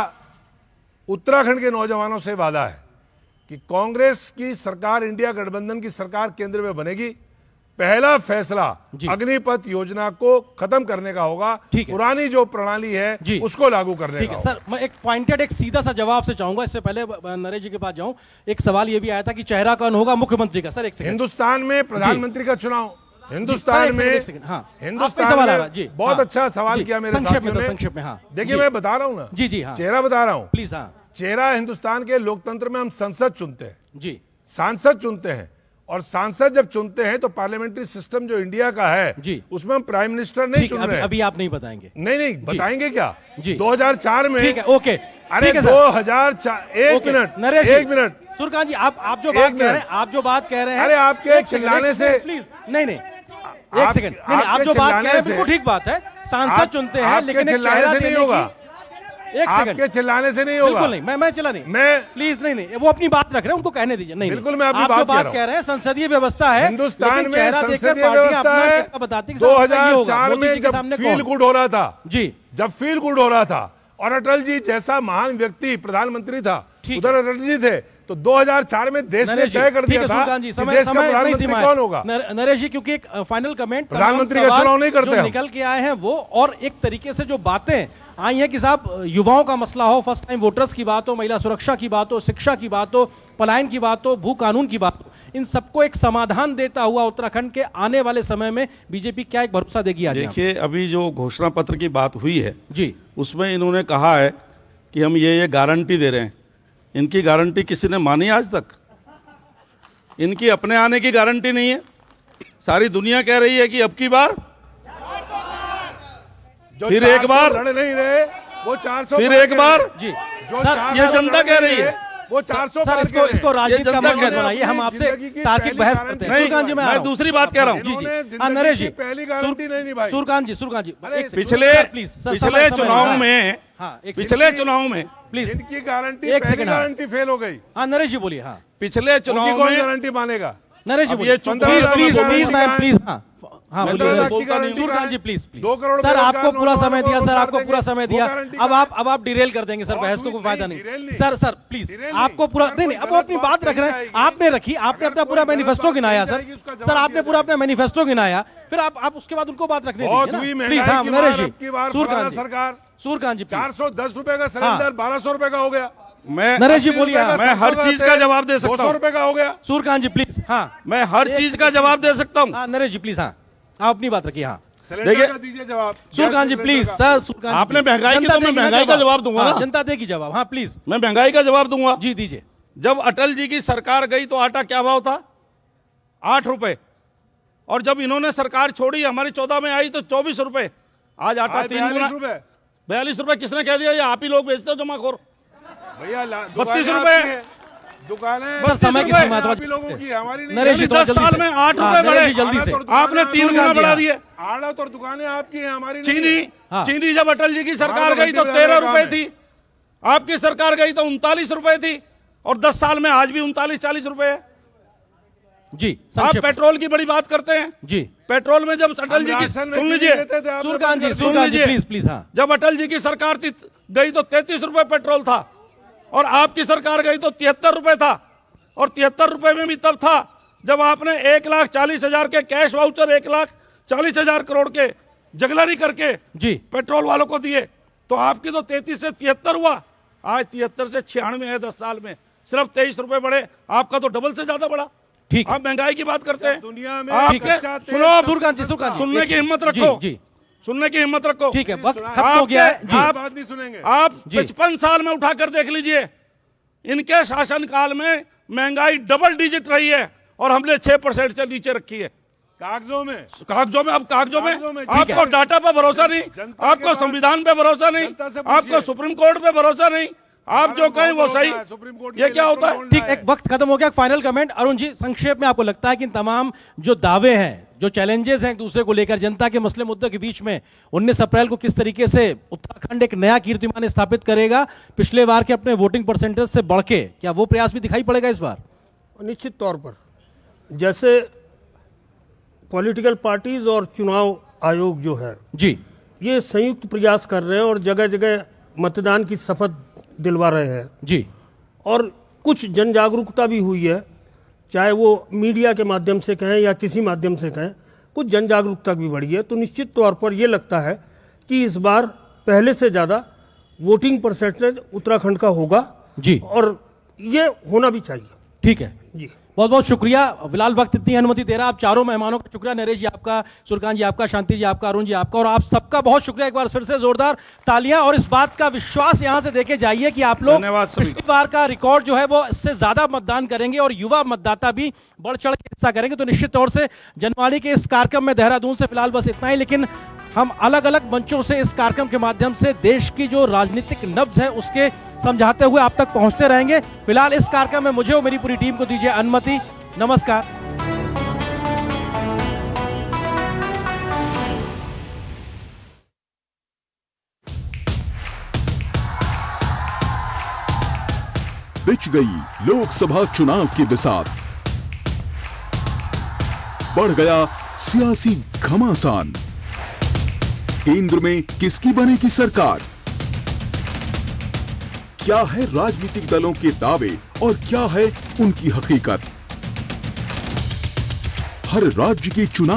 Speaker 1: उत्तराखंड के नौजवानों से वादा है कि कांग्रेस की सरकार, इंडिया गठबंधन की सरकार केंद्र में बनेगी। पहला फैसला अग्निपथ योजना को खत्म करने का होगा, पुरानी जो प्रणाली है उसको लागू करने का होगा।
Speaker 2: सर, मैं एक पॉइंटेड, एक सीधा सा जवाब से चाहूंगा, इससे पहले नरेश जी के पास जाऊं। एक सवाल ये भी आया था कि चेहरा कौन होगा मुख्यमंत्री का। सर एक
Speaker 1: हिंदुस्तान में प्रधानमंत्री का चुनाव हिंदुस्तान में
Speaker 2: हिंदुस्तान
Speaker 1: सवाल
Speaker 2: में
Speaker 1: जी, बहुत अच्छा सवाल किया मेरे साथियों ने।
Speaker 2: संक्षेप में हाँ
Speaker 1: देखिए मैं बता रहा हूँ ना
Speaker 2: जी हाँ
Speaker 1: चेहरा बता रहा हूँ
Speaker 2: प्लीज हाँ
Speaker 1: चेहरा हिंदुस्तान के लोकतंत्र में हम संसद चुनते हैं
Speaker 2: जी
Speaker 1: सांसद चुनते हैं और सांसद जब चुनते हैं तो पार्लियामेंट्री सिस्टम जो इंडिया का है
Speaker 2: जी
Speaker 1: उसमें हम प्राइम मिनिस्टर नहीं चुन रहे हैं।
Speaker 2: अभी आप नहीं बताएंगे
Speaker 1: नहीं बताएंगे क्या
Speaker 2: जी
Speaker 1: 2004 में
Speaker 2: ठीक है ओके
Speaker 1: अरे 2004 एक मिनट
Speaker 2: नरेश
Speaker 1: एक मिनट
Speaker 2: सुरकांत जी आप जो बात कह रहे हैं
Speaker 1: अरे आपके चिल्लाने से
Speaker 2: प्लीज नहीं एक सेकंड नहीं आप जो बात कह रहे हैं बिल्कुल ठीक बात है सांसद चुनते हैं लेकिन
Speaker 1: चिल्लाने से नहीं होगा
Speaker 2: एक सेकंड
Speaker 1: आपके चिल्लाने से नहीं होगा
Speaker 2: बिल्कुल नहीं मैं चिल्ला नहीं
Speaker 1: मैं
Speaker 2: प्लीज नहीं वो अपनी बात रख रहे हैं उनको कहने दीजिए नहीं
Speaker 1: बिल्कुल मैं अपनी
Speaker 2: आप जो बात कह रहे हैं संसदीय व्यवस्था है
Speaker 1: हिंदुस्तान में संसदीय व्यवस्था है 2004 में जब फील गुड हो रहा था
Speaker 2: जी
Speaker 1: जब फील गुड हो रहा था और अटल जी जैसा महान व्यक्ति प्रधानमंत्री था उधर अटल जी थे तो 2004 में देश ने तय कर दिया था कि देश का प्रधानमंत्री कौन होगा।
Speaker 2: नरेश जी क्योंकि एक फाइनल कमेंट
Speaker 1: प्रधानमंत्री का चुनाव नहीं करते
Speaker 2: निकल के आए हैं वो और एक तरीके से जो बातें आई है कि साहब युवाओं का मसला हो फर्स्ट टाइम वोटर्स की बात हो महिला सुरक्षा की बात हो शिक्षा की बात हो पलायन की बात हो भू कानून की बात हो इन सबको एक समाधान देता हुआ उत्तराखंड के आने वाले समय में बीजेपी क्या एक भरोसा देगी आज?
Speaker 3: देखिए अभी जो घोषणा पत्र की बात हुई है
Speaker 2: जी
Speaker 3: उसमें इन्होंने कहा है कि हम ये गारंटी दे रहे हैं। इनकी गारंटी किसी ने मानी आज तक? इनकी अपने आने की गारंटी नहीं है। सारी दुनिया कह रही है कि अब की बार फिर एक बार
Speaker 1: लड़ नहीं रहे वो 400
Speaker 3: फिर एक बार
Speaker 2: जी
Speaker 3: जो ये जनता कह रही है
Speaker 1: वो 400
Speaker 2: सर इसको राजनीति का मत बनाइए हम आपसे तार्किक बहस करते हैं। सुरकांत जी
Speaker 3: मैं दूसरी बात कह रहा हूँ
Speaker 1: जी
Speaker 2: नरेश जी
Speaker 1: पहली गारंटी नहीं निभाई।
Speaker 2: सुरकांत जी
Speaker 3: पिछले चुनाव में
Speaker 2: प्लीज
Speaker 1: इनकी गारंटी पहली गारंटी फेल हो गई।
Speaker 2: हाँ नरेश जी बोलिए। हाँ
Speaker 3: पिछले चुनाव
Speaker 1: कौन गारंटी मानेगा?
Speaker 2: नरेश जी बोलिए प्लीज हाँ सुरकांत जी प्लीज
Speaker 1: 2 करोड़
Speaker 2: सर आपको पूरा समय दिया सर आपको पूरा समय दिया अब आप डिरेल कर देंगे सर बहस को कोई फायदा नहीं सर प्लीज आपको पूरा नहीं अब वो अपनी बात रख रहे हैं आपने रखी आपने अपना पूरा मैनिफेस्टो गिनाया सर आपने पूरा अपना मैनिफेस्टो गिनाया फिर आप उसके बाद उनको बात रखने दीजिए प्लीज। हाँ नरेश जी सूरकांत जी
Speaker 1: 410 रुपए का सिलेंडर 1200 रुपए का हो गया।
Speaker 2: नरेश जी बोलिए।
Speaker 3: मैं हर चीज का जवाब दे सकता हूँ।
Speaker 1: 200 रुपए का हो गया।
Speaker 2: सूरकांत जी प्लीज। हाँ
Speaker 3: मैं हर चीज का जवाब दे सकता हूँ।
Speaker 2: नरेश जी प्लीज। हाँ आप अपनी बात रखिए। हाँ
Speaker 1: दीजिए जवाब
Speaker 2: सूरकांत जी प्लीज। सर सूरकांत
Speaker 3: आपने महंगाई की तो मैं महंगाई का जवाब दूंगा।
Speaker 2: जनता देगी जवाब। हाँ प्लीज
Speaker 3: मैं महंगाई का जवाब दूंगा।
Speaker 2: जी दीजिए।
Speaker 3: जब अटल जी की सरकार गई तो आटा क्या भाव था? 8 रुपए। और जब इन्होंने सरकार छोड़ी हमारी 14 में आई तो 24 रुपए। आज आटा 3 गुना 42 रुपए। किसने कह दिया ये आप ही लोग बेचते हो जमाखोर?
Speaker 1: भैया
Speaker 3: 32 रुपए
Speaker 1: दुकानें
Speaker 2: समय की सीमा
Speaker 1: आप ही लोगों की हमारी नहीं।
Speaker 2: नरेश जी
Speaker 3: 10 साल में 8 रुपए बढ़े
Speaker 2: जल्दी से
Speaker 3: आपने 3 गुना बढ़ा दिए।
Speaker 1: आड़त और दुकानें आपकी हैं हमारी नहीं।
Speaker 3: चीनी जब अटल जी की सरकार गई तो 13 रुपए थी। आपकी सरकार गई तो 39 रुपए थी और 10 साल में आज भी 39-40 रुपए है
Speaker 2: जी।
Speaker 3: आप पेट्रोल की बड़ी बात करते हैं
Speaker 2: जी।
Speaker 3: पेट्रोल में जब अटल जी की सुन लीजिए
Speaker 2: सूरकांत जी प्लीज प्लीज। हाँ
Speaker 3: जब अटल जी की सरकार गई तो 33 रुपए पेट्रोल था और आपकी सरकार गई तो 73 रुपए था। और 73 रुपए में भी तब था जब आपने 1,40,000 के कैश वाउचर 1,40,000 करोड़ के जगलरी करके
Speaker 2: जी
Speaker 3: पेट्रोल वालों को दिए। तो आपकी तो 33 से 73 हुआ। आज 73 से 96 है 10 साल में। सिर्फ 23 रुपए बढ़े। आपका तो डबल से ज्यादा बढ़ा।
Speaker 2: ठीक।
Speaker 3: आप महंगाई की बात करते हैं
Speaker 1: दुनिया में।
Speaker 3: सुनो
Speaker 2: सूरकांत जी
Speaker 3: सुनने की हिम्मत रखो जी। सुनने की हिम्मत रखो।
Speaker 2: ठीक है वक्त खत्म हो गया है।
Speaker 1: आप बात नहीं सुनेंगे।
Speaker 3: आप 55 साल में उठाकर देख लीजिए इनके शासनकाल में महंगाई डबल डिजिट रही है और हमने 6% से नीचे रखी है।
Speaker 1: कागजों में
Speaker 3: अब कागजों में आपको डाटा पे भरोसा नहीं। आपको संविधान पे भरोसा नहीं। आपको सुप्रीम कोर्ट पे भरोसा नहीं। आप जो कहें वो सही। ये क्या होता है?
Speaker 2: ठीक एक वक्त खत्म हो गया। फाइनल कमेंट अरुण जी संक्षेप में आपको लगता है कि तमाम जो दावे हैं जो चैलेंजेस हैं एक दूसरे को लेकर जनता के मसले मुद्दों के बीच में 19 अप्रैल को किस तरीके से उत्तराखंड एक नया कीर्तिमान स्थापित करेगा पिछले बार के अपने वोटिंग परसेंटेज से बढ़ के, क्या वो प्रयास भी दिखाई पड़ेगा इस बार?
Speaker 5: निश्चित तौर पर जैसे पॉलिटिकल पार्टीज और चुनाव आयोग जो है
Speaker 2: जी
Speaker 5: ये संयुक्त प्रयास कर रहे हैं और जगह जगह मतदान की शपथ दिलवा रहे हैं
Speaker 2: जी।
Speaker 5: और कुछ जन जागरूकता भी हुई है, चाहे वो मीडिया के माध्यम से कहें या किसी माध्यम से कहें, कुछ जन जागरूकता भी बढ़ी है। तो निश्चित तौर पर ये लगता है कि इस बार पहले से ज़्यादा वोटिंग परसेंटेज उत्तराखंड का होगा
Speaker 2: जी।
Speaker 5: और ये होना भी चाहिए।
Speaker 2: ठीक है
Speaker 5: जी।
Speaker 2: बहुत बहुत शुक्रिया। फिलहाल वक्त इतनी अनुमति दे रहा है। आप चारों मेहमानों का शुक्रिया, नरेश जी आपका, सूर्यकांत जी आपका, शांति जी आपका, अरुण जी आपका, और आप सबका बहुत शुक्रिया। एक बार फिर से जोरदार तालियां। और इस बात का विश्वास यहां से देके जाइए कि आप लोग पिछली बार का रिकॉर्ड जो है वो इससे ज्यादा मतदान करेंगे और युवा मतदाता भी बढ़ चढ़ के हिस्सा करेंगे। तो निश्चित तौर से जनवाणी के इस कार्यक्रम में देहरादून से फिलहाल बस इतना ही, लेकिन हम अलग अलग मंचों से इस कार्यक्रम के माध्यम से देश की जो राजनीतिक नब्ज है उसके समझाते हुए आप तक पहुंचते रहेंगे। फिलहाल इस कार्यक्रम में मुझे और मेरी पूरी टीम को दीजिए अनुमति। नमस्कार।
Speaker 12: बिछ गई लोकसभा चुनाव की बिसात, बढ़ गया सियासी घमासान। केंद्र में किसकी बनेगी सरकार? क्या है राजनीतिक दलों के दावे और क्या है उनकी हकीकत? हर राज्य की चुनाव